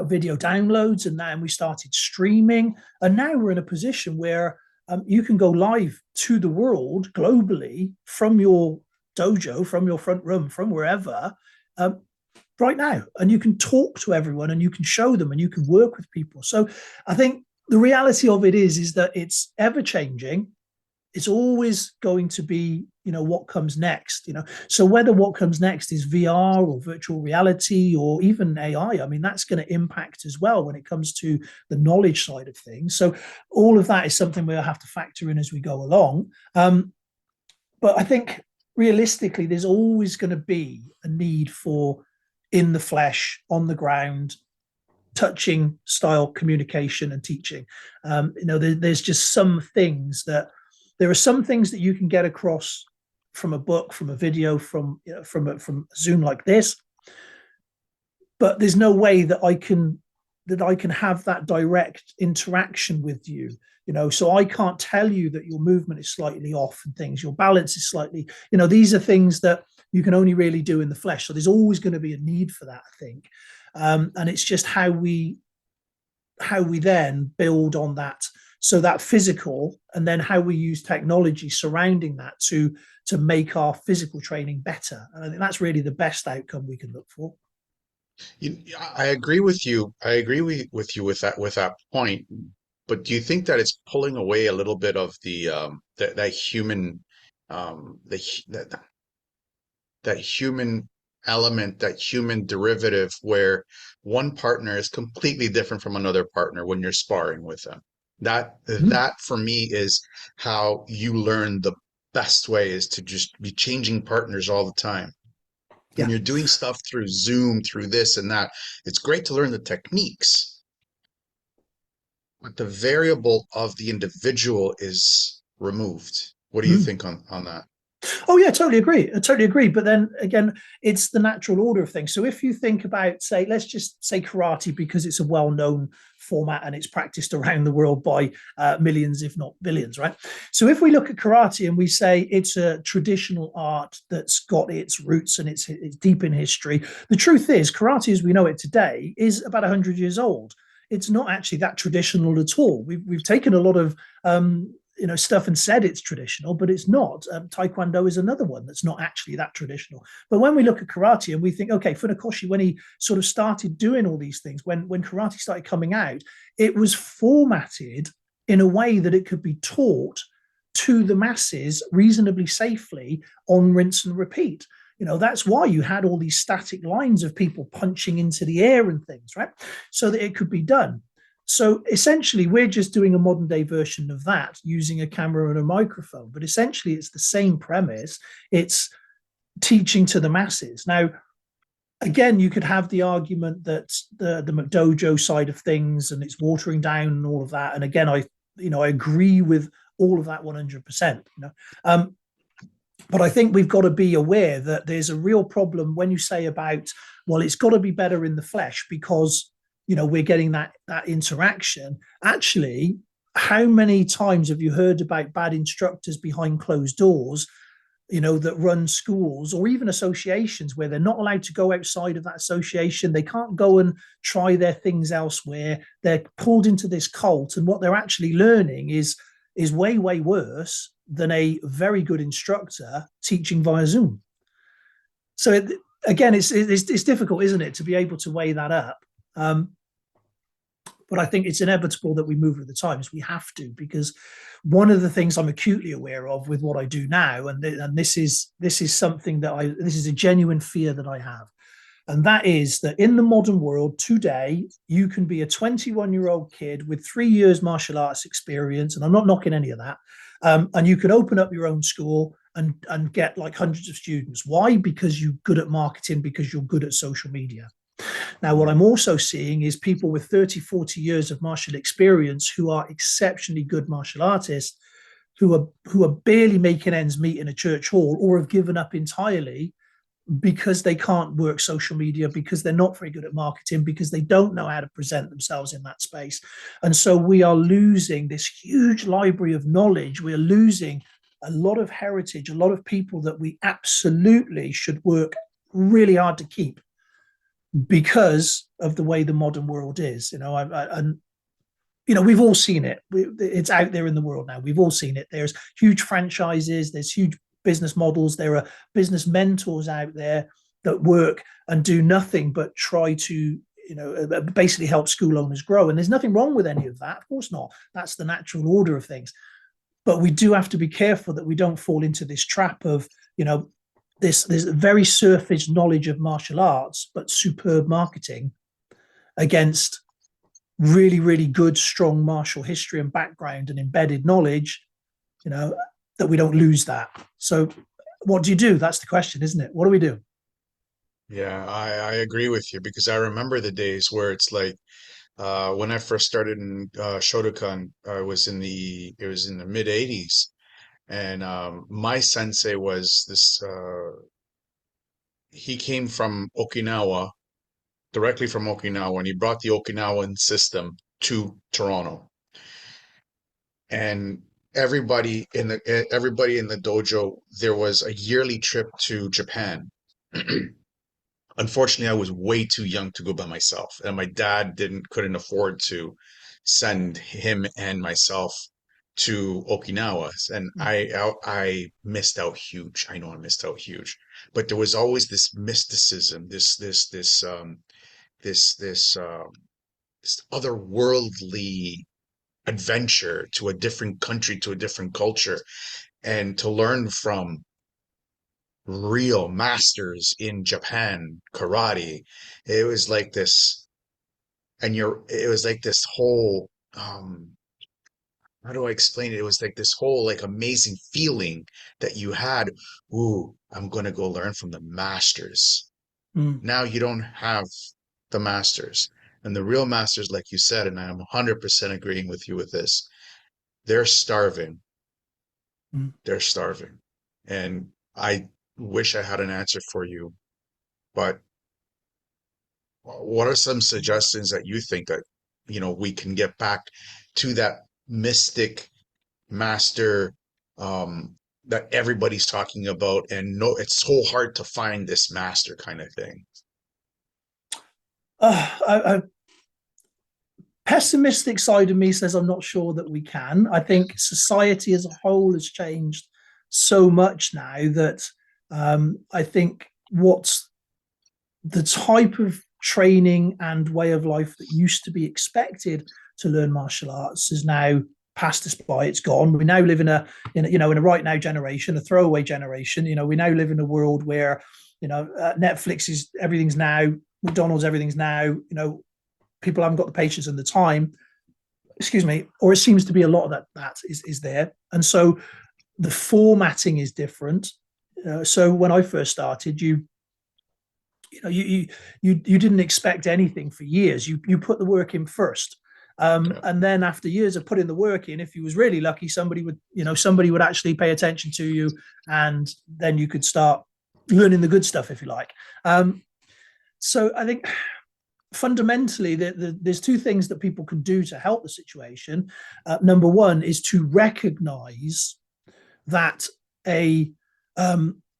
video downloads, and then we started streaming, and now we're in a position where you can go live to the world globally from your dojo, from your front room, from wherever, right now, and you can talk to everyone, and you can show them, and you can work with people. So I think the reality of it is that it's ever changing. It's always going to be, what comes next. So whether what comes next is VR or virtual reality or even AI, I mean, that's going to impact as well when it comes to the knowledge side of things. So all of that is something we'll have to factor in as we go along. But I think realistically, there's always going to be a need for in the flesh, on the ground, touching style communication and teaching. There's just there are some things that you can get across from a book, from a video, from a Zoom like this, but there's no way that I can have that direct interaction with you. So I can't tell you that your movement is slightly off and things, your balance is slightly, these are things that you can only really do in the flesh. So there's always going to be a need for that, I think. And it's just how we then build on that. So that physical, and then how we use technology surrounding that to make our physical training better. And I think that's really the best outcome we can look for. I agree with you. I agree with you with that point. But do you think that it's pulling away a little bit of the that human the that human element, that human derivative, where one partner is completely different from another partner when you're sparring with them? Mm, That for me is how you learn the best way, is to just be changing partners all the time. When yeah. you're doing stuff through Zoom, through this and that, it's great to learn the techniques, but the variable of the individual is removed. What do you Mm. think on that? Oh yeah, totally agree. I totally agree. But then again, it's the natural order of things. So if you think about, say, let's just say karate, because it's a well-known format and it's practiced around the world by millions, if not billions, right? So if we look at karate and we say it's a traditional art that's got its roots and it's deep in history, the truth is karate as we know it today is about 100 years old. It's not actually that traditional at all. We've taken a lot of stuff and said it's traditional, but it's not. Taekwondo is another one that's not actually that traditional. But when we look at karate and we think, okay, Funakoshi, when he sort of started doing all these things, when karate started coming out, it was formatted in a way that it could be taught to the masses reasonably safely on rinse and repeat. That's why you had all these static lines of people punching into the air and things, right? So that it could be done. So essentially, we're just doing a modern day version of that using a camera and a microphone. But essentially, it's the same premise. It's teaching to the masses. Now, again, you could have the argument that the McDojo side of things and it's watering down and all of that. And again, I agree with all of that 100%. But I think we've got to be aware that there's a real problem when you say about, well, it's got to be better in the flesh because we're getting that interaction. Actually, how many times have you heard about bad instructors behind closed doors, that run schools or even associations where they're not allowed to go outside of that association? They can't go and try their things elsewhere. They're pulled into this cult, and what they're actually learning is way, way worse than a very good instructor teaching via Zoom. So again, it's difficult, isn't it, to be able to weigh that up. But I think it's inevitable that we move with the times. We have to, because one of the things I'm acutely aware of with what I do now, and this is something that this is a genuine fear that I have, and that is that in the modern world today, you can be a 21-year-old kid with 3 years martial arts experience, and I'm not knocking any of that, and you can open up your own school and get like hundreds of students. Why? Because you're good at marketing, because you're good at social media. Now, what I'm also seeing is people with 30, 40 years of martial experience who are exceptionally good martial artists who are barely making ends meet in a church hall or have given up entirely because they can't work social media, because they're not very good at marketing, because they don't know how to present themselves in that space. And so we are losing this huge library of knowledge. We're losing a lot of heritage, a lot of people that we absolutely should work really hard to keep because of the way the modern world is. And we've all seen it. It's out there in the world now. We've all seen it. There's huge franchises. There's huge business models. There are business mentors out there that work and do nothing but try to basically help school owners grow. And there's nothing wrong with any of that. Of course not. That's the natural order of things. But we do have to be careful that we don't fall into this trap of this very surface knowledge of martial arts, but superb marketing against really, really good, strong martial history and background and embedded knowledge, that we don't lose that. So what do you do? That's the question, isn't it? What do we do? Yeah, I agree with you, because I remember the days where it's like when I first started in Shotokan, I was in the it was in the mid 80s, and my sensei was this he came from Okinawa, directly from Okinawa, and he brought the Okinawan system to Toronto. And everybody in the dojo, there was a yearly trip to Japan. Unfortunately, I was way too young to go by myself, and my dad didn't couldn't afford to send him and myself to Okinawa, and Mm, I missed out huge. I know I missed out huge, but there was always this mysticism, this otherworldly adventure to a different country, to a different culture, and to learn from real masters in Japan karate. It was like this, it was like this whole how do I explain it? It was like this whole like amazing feeling that you had. Ooh, I'm gonna go learn from the masters. mm, Now you don't have the masters. And the real masters, like you said, and I'm 100% agreeing with you with this, they're starving. mm. They're starving. And I wish I had an answer for you, but what are some suggestions that you think that, we can get back to that mystic master that everybody's talking about, and no, it's so hard to find this master kind of thing. A pessimistic side of me says I'm not sure that we can. I think society as a whole has changed so much now that I think what's the type of training and way of life that used to be expected to learn martial arts is now passed us by. It's gone. We now live in a right now generation, a throwaway generation. We now live in a world where Netflix is everything's now, McDonald's everything's now. People haven't got the patience and the time. Excuse me, or it seems to be a lot of that is there, and so the formatting is different. So when I first started, you know you didn't expect anything for years. You put the work in first, Yeah. and then after years of putting the work in, if you was really lucky, somebody would actually pay attention to you, and then you could start learning the good stuff, if you like. So I think fundamentally there's two things that people can do to help the situation. Number one is to recognize that a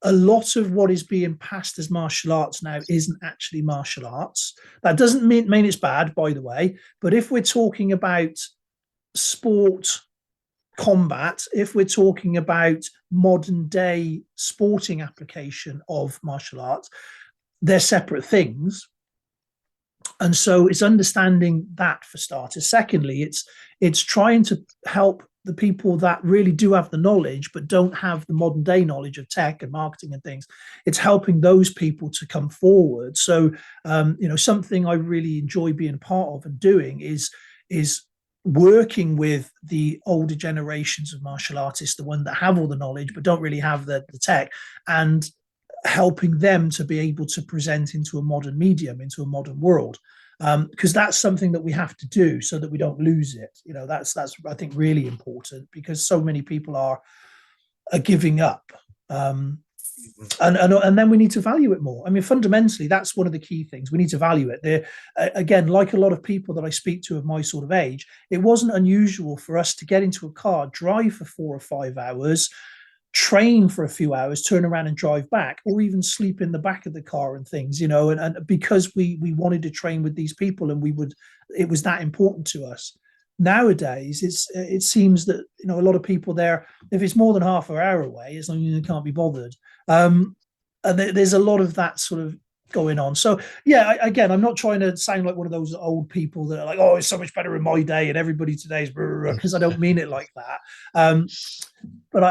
a lot of what is being passed as martial arts now isn't actually martial arts. That doesn't mean it's bad, by the way, but if we're talking about sport combat, if we're talking about modern day sporting application of martial arts, they're separate things. And so it's understanding that for starters. Secondly, it's trying to help the people that really do have the knowledge but don't have the modern day knowledge of tech and marketing and things. It's helping those people to come forward. So something I really enjoy being part of and doing is working with the older generations of martial artists, the one that have all the knowledge but don't really have the tech, and helping them to be able to present into a modern medium, into a modern world, because that's something that we have to do so that we don't lose it. That's I think really important, because so many people are giving up. And then we need to value it more. I mean, fundamentally, that's one of the key things. We need to value it. Again, like a lot of people that I speak to of my sort of age, it wasn't unusual for us to get into a car, drive for 4 or 5 hours, train for a few hours, turn around and drive back, or even sleep in the back of the car and things, and because we wanted to train with these people, and it was that important to us. Nowadays, it seems that a lot of people there, if it's more than half an hour away, as long as you can't be bothered, and there's a lot of that sort of going on. So yeah, again, I'm not trying to sound like one of those old people that are like, oh, it's so much better in my day and everybody today's, because I don't mean it like that. But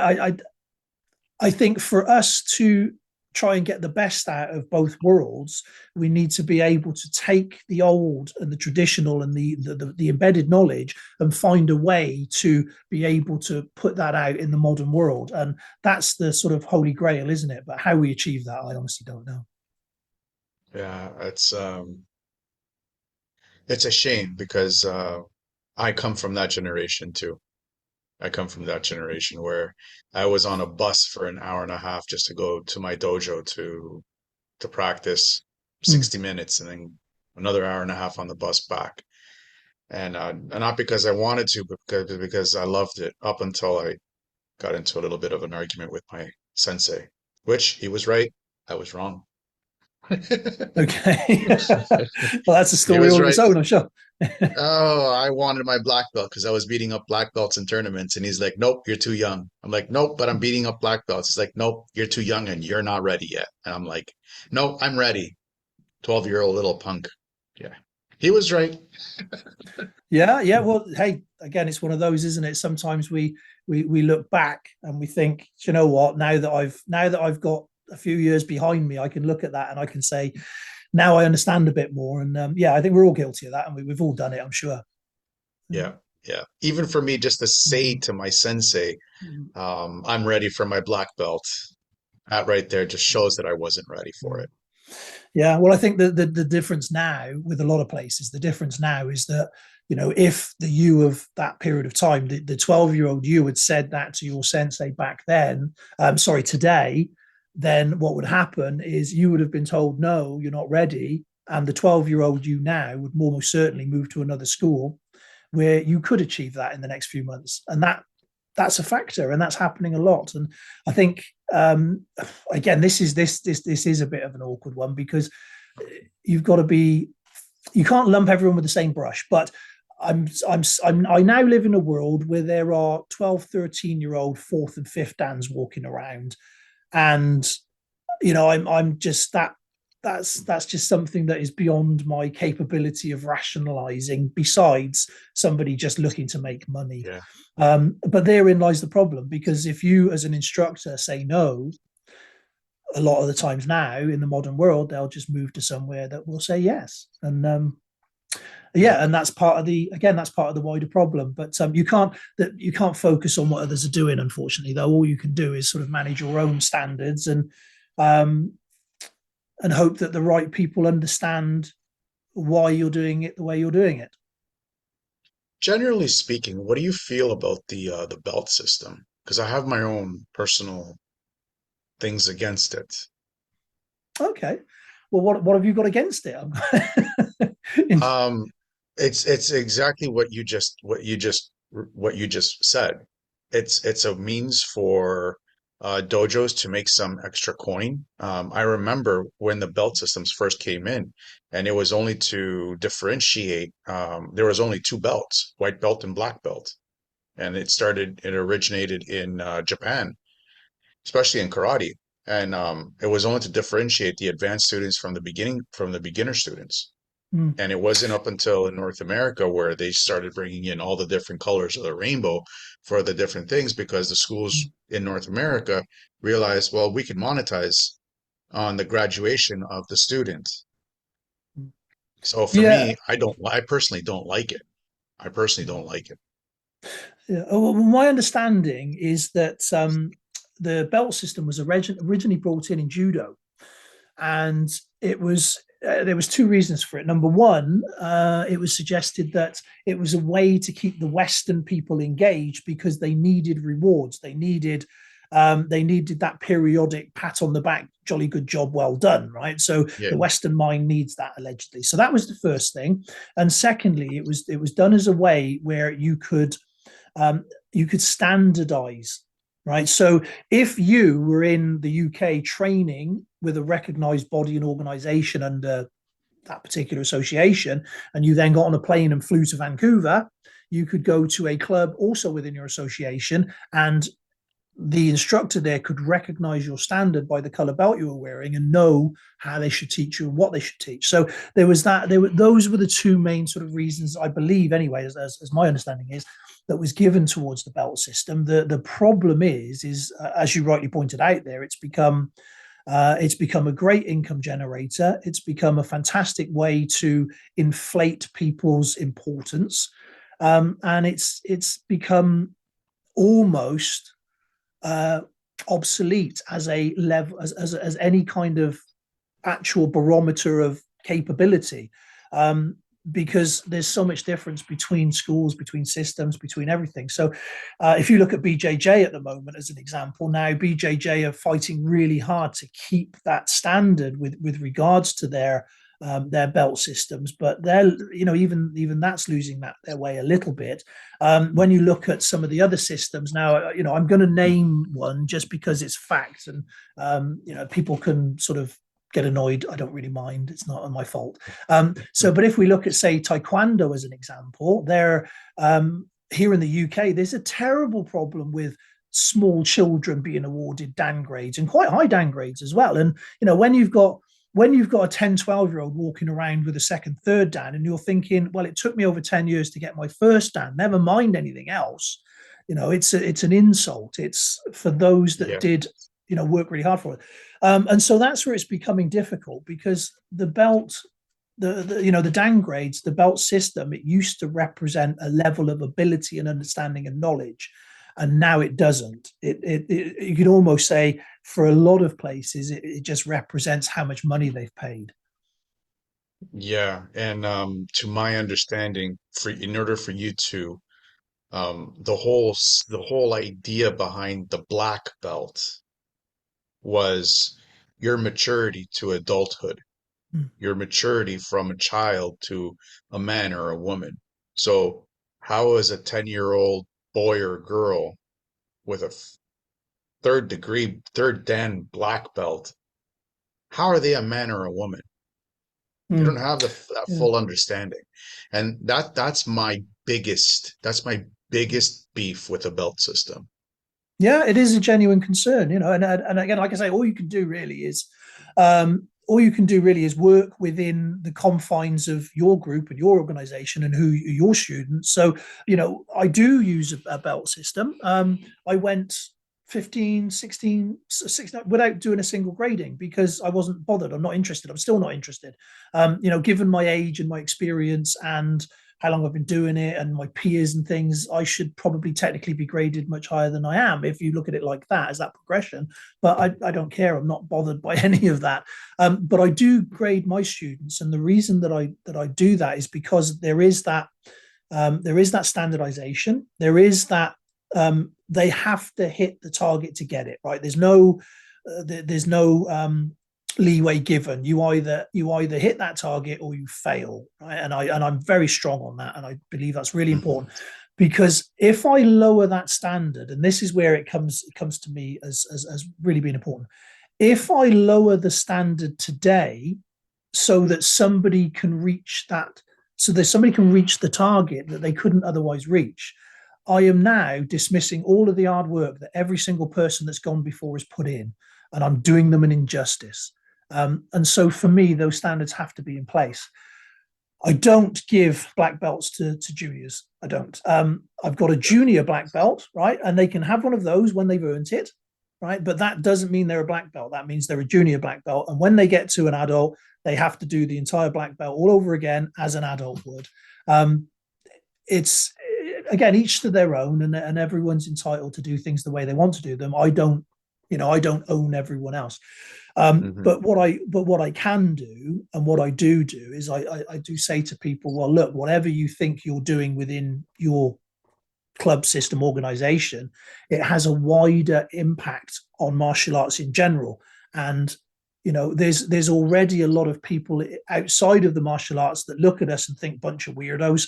I think for us to try and get the best out of both worlds, we need to be able to take the old and the traditional and the embedded knowledge and find a way to be able to put that out in the modern world. And that's the sort of holy grail, isn't it? But how we achieve that, I honestly don't know. Yeah, it's a shame because I come from that generation too. I come from that generation where I was on a bus for an hour and a half just to go to my dojo to practice Mm. 60 minutes, and then another hour and a half on the bus back. And not because I wanted to, but because I loved it up until I got into a little bit of an argument with my sensei, which he was right, I was wrong. Okay. Well, that's a He story was all of right. its own, I'm sure. Oh, I wanted my black belt because I was beating up black belts in tournaments. And he's like, nope, you're too young. I'm like, nope, but I'm beating up black belts. He's like, nope, you're too young and you're not ready yet. And I'm like, no, I'm ready. 12-year-old little punk. Yeah. He was right. Yeah, yeah. Well, hey, again, it's one of those, isn't it? Sometimes we look back and we think, you know what? Now that I've got a few years behind me, I can look at that and I can say, now I understand a bit more. And yeah, I think we're all guilty of that, and we've all done it, I'm sure. Yeah. Yeah. Even for me, just to say to my sensei, I'm ready for my black belt. That right there just shows that I wasn't ready for it. Yeah, well, I think the difference now with a lot of places, the difference now is that, if the you of that period of time, the 12-year-old you had said that to your sensei back then, sorry, today, then what would happen is you would have been told, no, you're not ready. And the 12-year-old you now would more most certainly move to another school where you could achieve that in the next few months. And that's a factor, and that's happening a lot. And I think, again, this is a bit of an awkward one, because you've got to be you can't lump everyone with the same brush. But I now live in a world where there are 12, 13-year-old fourth and fifth dans walking around, and I'm just that's just something that is beyond my capability of rationalizing, besides somebody just looking to make money. Yeah. But therein lies the problem, because if you as an instructor say no, a lot of the times now in the modern world, they'll just move to somewhere that will say yes. And Yeah. yeah, and that's part of the wider problem. But you can't focus on what others are doing, unfortunately. Though all you can do is sort of manage your own standards, um, and hope that the right people understand why you're doing it the way you're doing it. Generally speaking, what do you feel about the belt system? Because I have my own personal things against it. Okay. Well, what have you got against it? Um, it's exactly what you just said. It's a means for dojos to make some extra coin. I remember when the belt systems first came in, and it was only to differentiate. There was only two belts, white belt and black belt, and it originated in Japan, especially in karate. And it was only to differentiate the advanced students from the beginner students. Mm, And it wasn't up until in North America where they started bringing in all the different colors of the rainbow for the different things, because the schools mm, in North America realized, well, we can monetize on the graduation of the student. mm. So for Yeah. me, I personally don't like it. I personally don't like it. Yeah. Well, my understanding is that the belt system was originally brought in judo, and it was there was two reasons for it. Number one, it was suggested that it was a way to keep the Western people engaged, because they needed rewards. They needed that periodic pat on the back, jolly good job, well done, right? So Yeah. the Western mind needs that, allegedly. So that was the first thing. And secondly, it was done as a way where you could standardize, right? So if you were in the UK training with a recognized body and organization under that particular association, and you then got on a plane and flew to Vancouver, you could go to a club also within your association, and the instructor there could recognize your standard by the color belt you were wearing and know how they should teach you and what they should teach. So there was that. Those were the two main sort of reasons, I believe, anyway, as my understanding is, that was given towards the belt system. The problem is as you rightly pointed out there, it's become a great income generator. It's become a fantastic way to inflate people's importance, and it's become almost uh, obsolete as a level, as any kind of actual barometer of capability, um, because there's so much difference between schools, between systems, between everything. So if you look at BJJ at the moment as an example, now BJJ are fighting really hard to keep that standard with regards to their belt systems, but they're even that's losing their way a little bit. When you look at some of the other systems now, I'm going to name one just because it's fact, and people can sort of get annoyed. I don't really mind. It's not my fault. But if we look at, say, Taekwondo as an example, here in the UK, there's a terrible problem with small children being awarded dan grades and quite high dan grades as well. And when you've got a 10, 12 year old walking around with a second, third dan, and you're thinking, well, it took me over 10 years to get my first dan, never mind anything else. It's an insult. It's for those that Yeah. did, work really hard for it. And so that's where it's becoming difficult, because the belt, the downgrades, the belt system, it used to represent a level of ability and understanding and knowledge, and now it doesn't. You could almost say for a lot of places it just represents how much money they've paid. Yeah. And to my understanding, in order for you to the whole idea behind the black belt was your maturity to adulthood, Mm. your maturity from a child to a man or a woman. So how is a 10-year-old boy or girl with a third dan black belt, how are they a man or a woman? They don't Mm. have that Yeah. full understanding. And that's my biggest beef with the belt system. Yeah, it is a genuine concern, and again, like I say, all you can do really is work within the confines of your group and your organization and who your students. So, I do use a belt system. I went 15, 16, 16 without doing a single grading because I wasn't bothered. I'm not interested. I'm still not interested. Given my age and my experience and how long I've been doing it and my peers and things, I should probably technically be graded much higher than I am if you look at it like that, as that progression. But I don't care. I'm not bothered by any of that. But I do grade my students, and the reason that I do that is because there is that standardization. There is that they have to hit the target to get it right. There's no leeway given. You either hit that target or you fail, right? And I'm very strong on that, and I believe that's really Mhm. important, because if I lower that standard, and this is where it comes to me as really being important, if I lower the standard today so that somebody can reach that, so that somebody can reach the target that they couldn't otherwise reach, I am now dismissing all of the hard work that every single person that's gone before has put in, and I'm doing them an injustice. And so for me, those standards have to be in place. I don't give black belts to juniors. I don't. I've got a junior black belt, right? And they can have one of those when they've earned it, right? But that doesn't mean they're a black belt. That means they're a junior black belt. And when they get to an adult, they have to do the entire black belt all over again as an adult would. Um, it's again, each to their own, and everyone's entitled to do things the way they want to do them. I don't own everyone else. Mhm. But what I can do, and what I do is I do say to people, well, look, whatever you think you're doing within your club system organization, it has a wider impact on martial arts in general. And there's already a lot of people outside of the martial arts that look at us and think bunch of weirdos,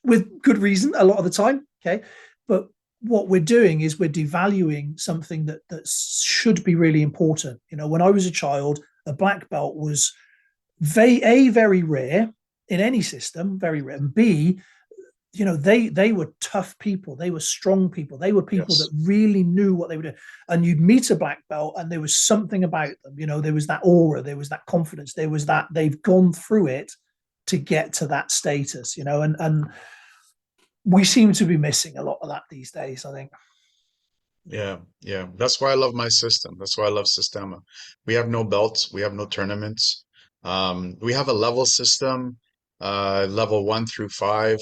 with good reason a lot of the time. Okay, but what we're doing is we're devaluing something that should be really important. When I was a child, a black belt was very rare in any system, very rare. And B, they were tough people, they were strong people, they were people that Yes. really knew what they were doing. And you'd meet a black belt and there was something about them, there was that aura, there was that confidence, there was that they've gone through it to get to that status, and we seem to be missing a lot of that these days, I think. Yeah, yeah. That's why I love my system. That's why I love Sistema. We have no belts. We have no tournaments. We have a level system, level 1 through 5,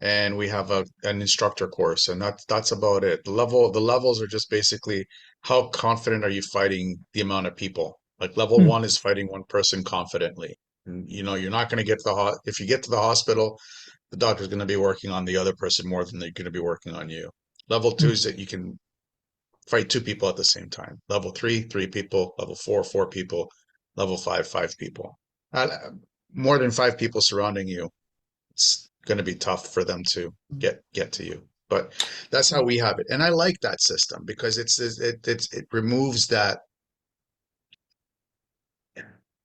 and we have an instructor course, and that's about it. The levels are just basically how confident are you fighting the amount of people. Like level Hmm. 1 is fighting one person confidently. And, you're not going to get to the ho if you get to the hospital, the doctor's going to be working on the other person more than they're going to be working on you. Level 2 Hmm. is that you can fight 2 people at the same time. Level 3, 3 people. Level 4, 4 people. Level 5, 5 people. Uh, More than 5 people surrounding you, it's going to be tough for them to get to you. But that's how we have it, and I like that system because it removes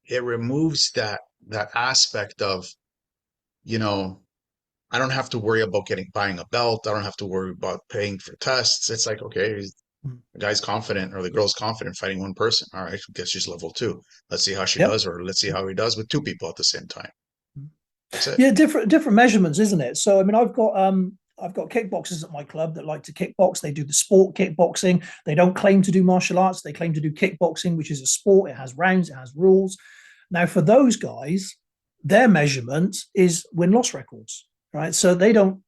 it removes that aspect of, you know, I don't have to worry about buying a belt. I don't have to worry about paying for tests. It's like, okay, the guy's confident or the girl's confident fighting one person. All right, I guess she's level two. Let's see how she Yep. does, or let's see how he does with two people at the same time. That's it. Yeah, different measurements, isn't it? So I mean, I've got kickboxers at my club that like to kickbox. They do the sport kickboxing. They don't claim to do martial arts. They claim to do kickboxing, which is a sport. It has rounds, it has rules. Now, for those guys, their measurement is win-loss records, right? So they don't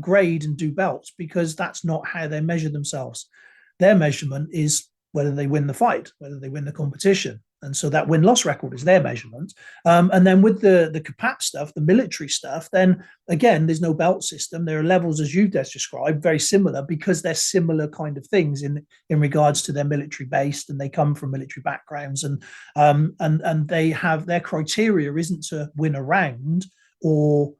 grade and do belts because that's not how they measure themselves. Their measurement is whether they win the fight, whether they win the competition. And so that win loss record is their measurement. And then with the CAPAP stuff, the military stuff, then again, there's no belt system. There are levels, as you've just described, very similar because they're similar kind of things in regards to their military based, and they come from military backgrounds, and they have their criteria isn't to win a round or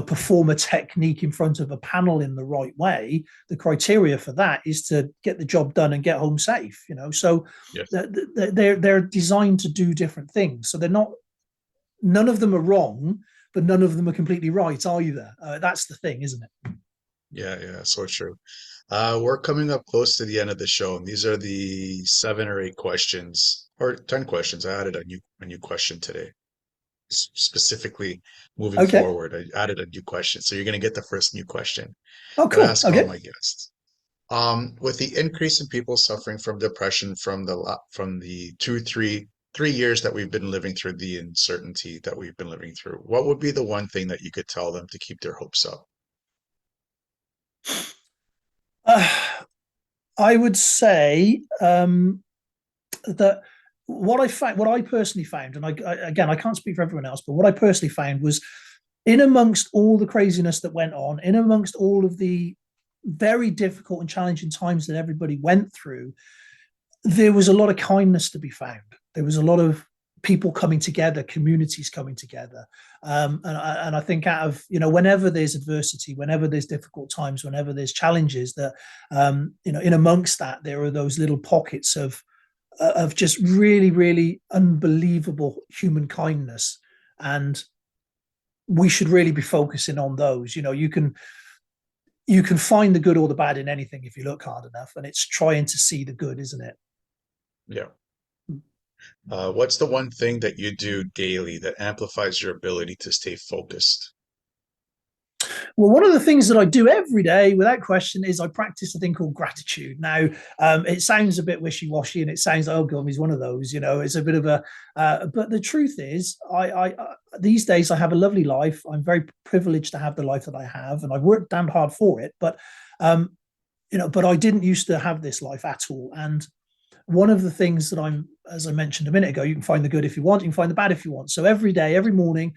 perform a technique in front of a panel in the right way. The criteria for that is to get the job done and get home safe. So Yes. they're designed to do different things. So they're not. None of them are wrong, but none of them are completely right either. That's the thing, isn't it? Yeah, yeah, so true. We're coming up close to the end of the show, and these are the 7 or 8 questions, or 10 questions. I added a new question today, specifically moving Okay. forward. I added a new question, so you're going to get the first new question Oh, that I cool. ask all Okay. my guests. With the increase in people suffering from depression from the 3 years that we've been living through, the uncertainty that we've been living through, what would be the one thing that you could tell them to keep their hopes up? Uh, I would say that what I personally found, and again, I can't speak for everyone else, but what I personally found was in amongst all the craziness that went on, in amongst all of the very difficult and challenging times that everybody went through, there was a lot of kindness to be found. There was a lot of people coming together, communities coming together. And I think out of, whenever there's adversity, whenever there's difficult times, whenever there's challenges that, in amongst that, there are those little pockets of just really, really unbelievable human kindness. And we should really be focusing on those. You can find the good or the bad in anything if you look hard enough, and it's trying to see the good, isn't it? Yeah. What's the one thing that you do daily that amplifies your ability to stay focused? Well, one of the things that I do every day, without question, is I practice a thing called gratitude. Now, it sounds a bit wishy-washy, and it sounds like, oh god, he's one of those. It's a bit of a. But the truth is, I these days I have a lovely life. I'm very privileged to have the life that I have, and I've worked damned hard for it. But I didn't used to have this life at all, and one of the things that as I mentioned a minute ago, you can find the good if you want, you can find the bad if you want. So every day, every morning,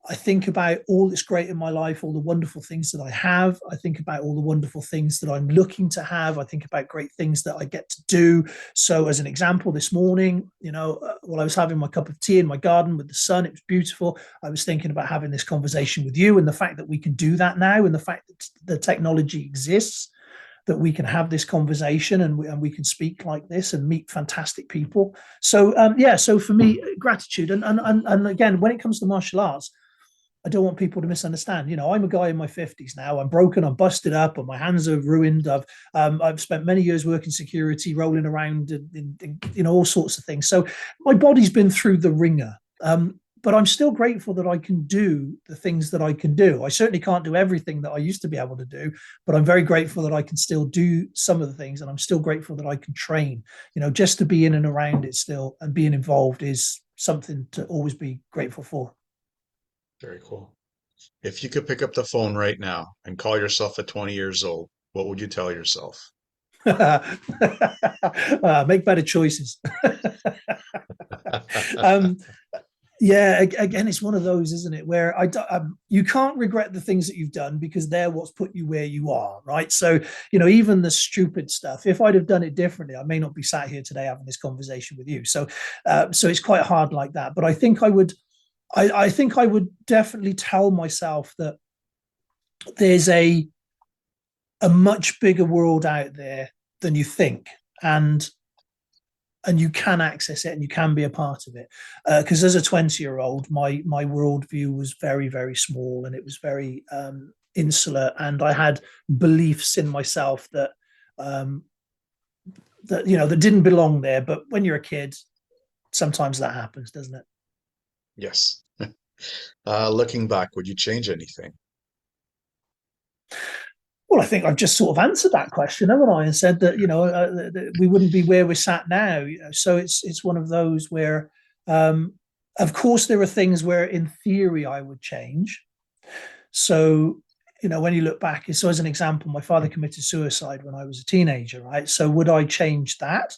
I think about all that's great in my life, all the wonderful things that I have. I think about all the wonderful things that I'm looking to have. I think about great things that I get to do. So, as an example, this morning, while I was having my cup of tea in my garden with the sun, it was beautiful. I was thinking about having this conversation with you and the fact that we can do that now, and the fact that the technology exists, that we can have this conversation, and we can speak like this and meet fantastic people. So, yeah, so for me, gratitude. And again, when it comes to martial arts, I don't want people to misunderstand. I'm a guy in my 50s now. I'm broken. I'm busted up, and my hands are ruined. I've spent many years working security, rolling around in all sorts of things. So my body's been through the ringer. But I'm still grateful that I can do the things that I can do. I certainly can't do everything that I used to be able to do, but I'm very grateful that I can still do some of the things, and I'm still grateful that I can train. Just to be in and around it still and being involved is something to always be grateful for. Very cool. If you could pick up the phone right now and call yourself at 20 years old, what would you tell yourself? Make better choices. um, yeah, again, it's one of those, isn't it, where you can't regret the things that you've done because they're what's put you where you are, right? So, even the stupid stuff. If I'd have done it differently, I may not be sat here today having this conversation with you. So it's quite hard like that. But I think I would, I think I would definitely tell myself that there's a much bigger world out there than you think, and and you can access it and you can be a part of it. Because as a 20-year-old, my worldview was very, very small, and it was very insular, and I had beliefs in myself um, that didn't belong there. But when you're a kid, sometimes that happens, doesn't it? Yes. Looking back, would you change anything? Well, I think I've just sort of answered that question, haven't I? And said that we wouldn't be where we're sat now. So it's one of those where, um, of course, there are things where, in theory, I would change. So when you look back, so as an example, my father committed suicide when I was a teenager, right? So would I change that?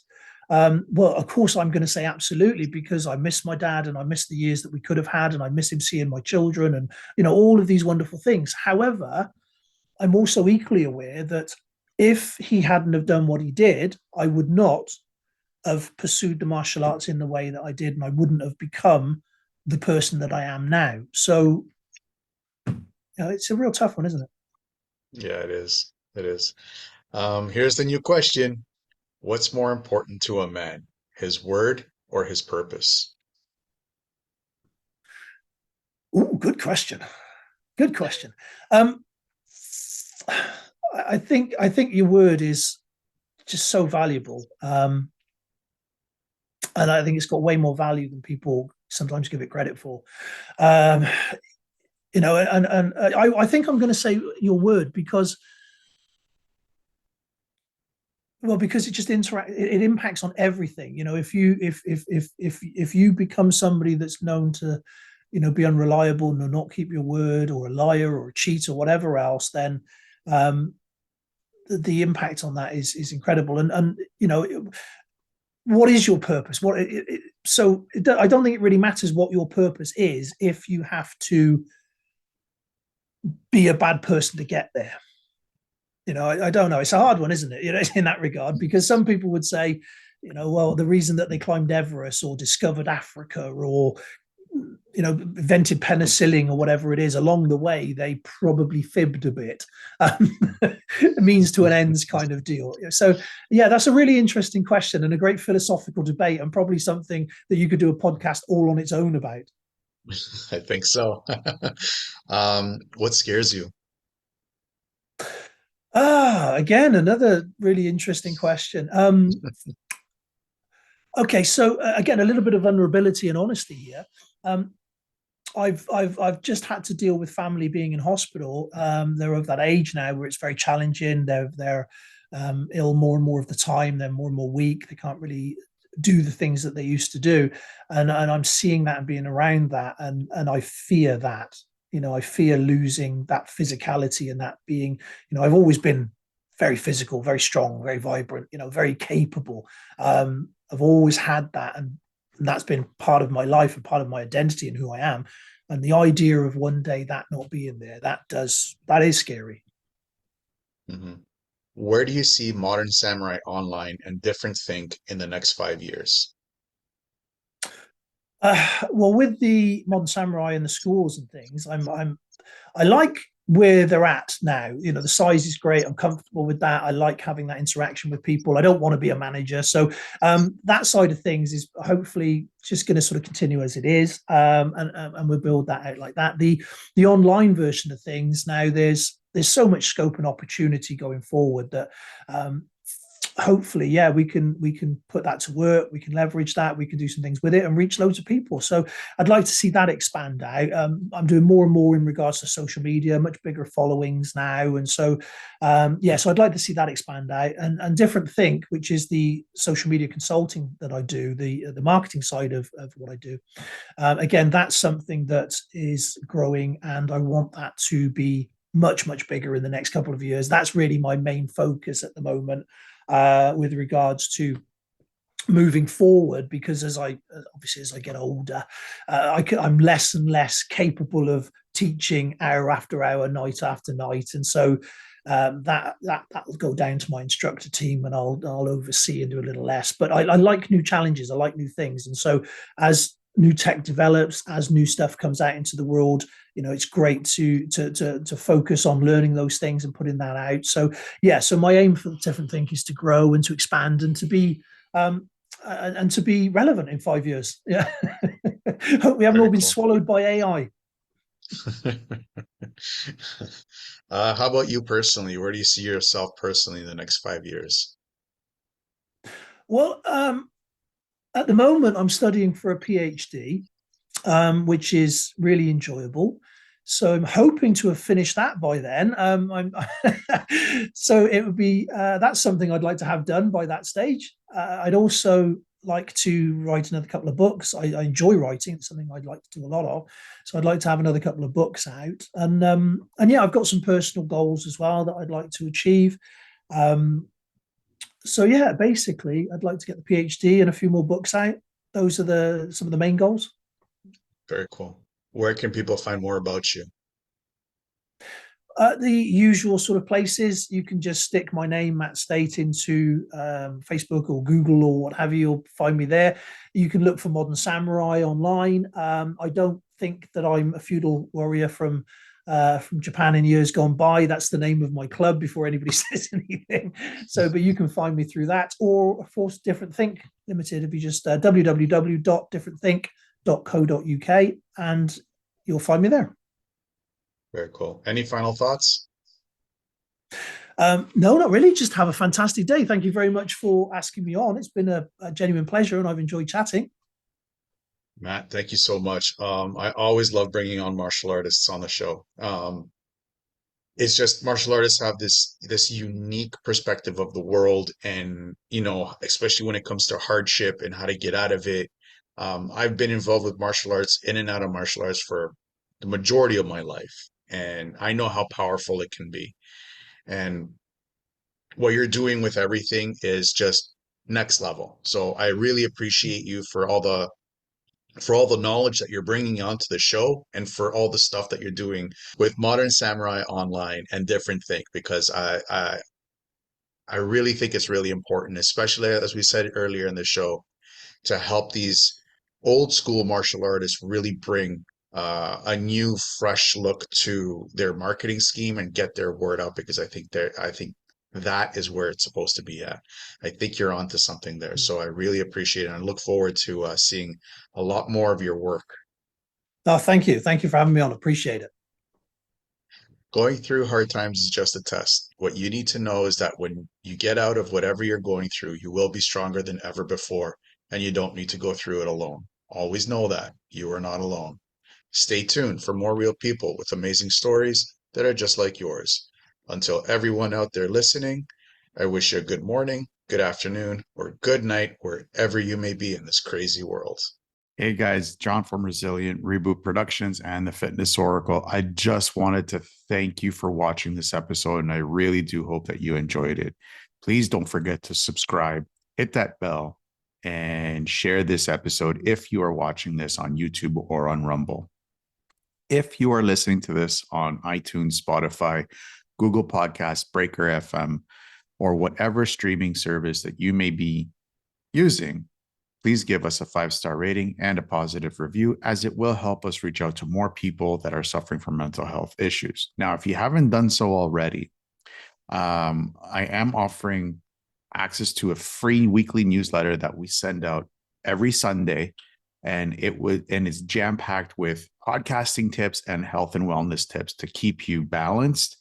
Well, of course, I'm going to say absolutely, because I miss my dad and I miss the years that we could have had, and I miss him seeing my children, and all of these wonderful things. However, I'm also equally aware that if he hadn't have done what he did, I would not have pursued the martial arts in the way that I did, and I wouldn't have become the person that I am now. So, it's a real tough one, isn't it? Yeah, it is. It is. Here's the new question. What's more important to a man, his word or his purpose? Oh, good question. Good question. Um, I think your word is just so valuable, and I think it's got way more value than people sometimes give it credit for. Um, and I think I'm going to say your word because, well, because it just it impacts on everything. If you become somebody that's known to, be unreliable, no, not keep your word, or a liar or a cheat or whatever else, then um, the impact on that is incredible. And what is your purpose? I don't think it really matters what your purpose is if you have to be a bad person to get there. I don't know. It's a hard one, isn't it? In that regard, because some people would say, well, the reason that they climbed Everest or discovered Africa or invented penicillin or whatever it is along the way, they probably fibbed a bit. Means to an ends kind of deal. So, yeah, that's a really interesting question and a great philosophical debate, and probably something that you could do a podcast all on its own about. I think so. What scares you? Again, another really interesting question. Okay, so again, a little bit of vulnerability and honesty here. Um, I've just had to deal with family being in hospital. They're of that age now where it's very challenging. They're ill more and more of the time. They're more and more weak. They can't really do the things that they used to do, and I'm seeing that and being around that, and I fear that. I fear losing that physicality and that being. I've always been very physical, very strong, very vibrant. Very capable. I've always had that, and that's been part of my life and part of my identity and who I am. And the idea of one day that not being there, that is scary. hmm Where do you see modern samurai online and different think in the next 5 years? Well, with the modern samurai and the schools and things, I like where they're at now. The size is great. I'm comfortable with that. I like having that interaction with people. I don't want to be a manager. So that side of things is hopefully just going to sort of continue as it is. And we'll build that out like that. The online version of things now, there's so much scope and opportunity going forward that hopefully, yeah, we can put that to work. We can leverage that. We can do some things with it and reach loads of people. So I'd like to see that expand out. I'm doing more and more in regards to social media, much bigger followings now, and so yeah, so I'd like to see that expand out. And different think, which is the social media consulting that I do, the marketing side of what I do. Again, that's something that is growing, and I want that to be much bigger in the next couple of years. That's really my main focus at the moment, with regards to moving forward, because as I get older, I'm less and less capable of teaching hour after hour, night after night, and so that will go down to my instructor team, and I'll oversee and do a little less. But I like new challenges. I like new things, and so as new tech develops, as new stuff comes out into the world, it's great to focus on learning those things and putting that out. So yeah, so my aim for the different thing is to grow and to expand and to be and to be relevant in 5 years. Yeah. Hope we haven't all Very been cool. swallowed by AI. How about you personally? Where do you see yourself personally in the next 5 years? Well, at the moment, I'm studying for a PhD, which is really enjoyable. So I'm hoping to have finished that by then. So it would be that's something I'd like to have done by that stage. I'd also like to write another couple of books. I enjoy writing; it's something I'd like to do a lot of. So I'd like to have another couple of books out, and yeah, I've got some personal goals as well that I'd like to achieve. Um, so yeah, basically, I'd like to get the PhD and a few more books out. Those are the some of the main goals. Very cool. Where can people find more about you? The usual sort of places. You can just stick my name, Matt Stait, into Facebook or Google or what have you. You'll find me there. You can look for Modern Samurai online. I don't think that I'm a feudal warrior from Japan in years gone by. That's the name of my club before anybody says anything. So, but you can find me through that or Force Different Think Limited. If you just www.differentthink.co.uk and you'll find me there. Very cool. Any final thoughts? No, not really. Just have a fantastic day. Thank you very much for asking me on. It's been a genuine pleasure and I've enjoyed chatting. Matt, thank you so much. I always love bringing on martial artists on the show. It's just martial artists have this unique perspective of the world, and especially when it comes to hardship and how to get out of it. I've been involved with martial arts, in and out of martial arts for the majority of my life, and I know how powerful it can be. And what you're doing with everything is just next level. So I really appreciate you for all the knowledge that you're bringing onto the show and for all the stuff that you're doing with Modern Samurai Online and different things because I really think it's really important, especially as we said earlier in the show, to help these old school martial artists really bring a new, fresh look to their marketing scheme and get their word out because I think that is where it's supposed to be at. I think you're onto something there. So I really appreciate it and I look forward to seeing a lot more of your work. Oh, thank you. Thank you for having me on. Appreciate it. Going through hard times is just a test. What you need to know is that when you get out of whatever you're going through, you will be stronger than ever before, and you don't need to go through it alone. Always know that you are not alone. Stay tuned for more real people with amazing stories that are just like yours. Until everyone out there listening, I wish you a good morning, good afternoon, or good night wherever you may be in this crazy world. Hey guys, John from Resilient Reboot Productions and the Fitness Oracle. I just wanted to thank you for watching this episode, and I really do hope that you enjoyed it. Please don't forget to subscribe, hit that bell, and share this episode if you are watching this on YouTube or on Rumble. If you are listening to this on iTunes, Spotify, Google Podcasts, Breaker FM, or whatever streaming service that you may be using, please give us a 5-star rating and a positive review, as it will help us reach out to more people that are suffering from mental health issues. Now, if you haven't done so already, I am offering access to a free weekly newsletter that we send out every Sunday, and it's jam-packed with podcasting tips and health and wellness tips to keep you balanced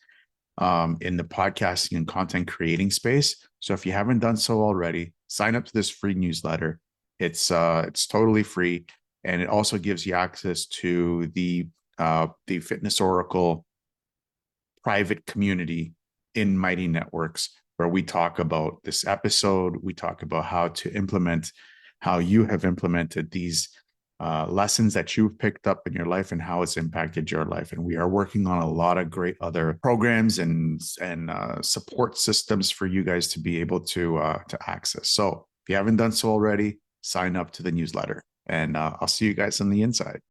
in the podcasting and content creating space. So if you haven't done so already, sign up to this free newsletter. It's totally free, and it also gives you access to the Fitness Oracle private community in Mighty Networks, where we talk about this episode. We talk about how you have implemented these lessons that you've picked up in your life and how it's impacted your life. And we are working on a lot of great other programs and support systems for you guys to be able to access. So if you haven't done so already, sign up to the newsletter, and I'll see you guys on the inside.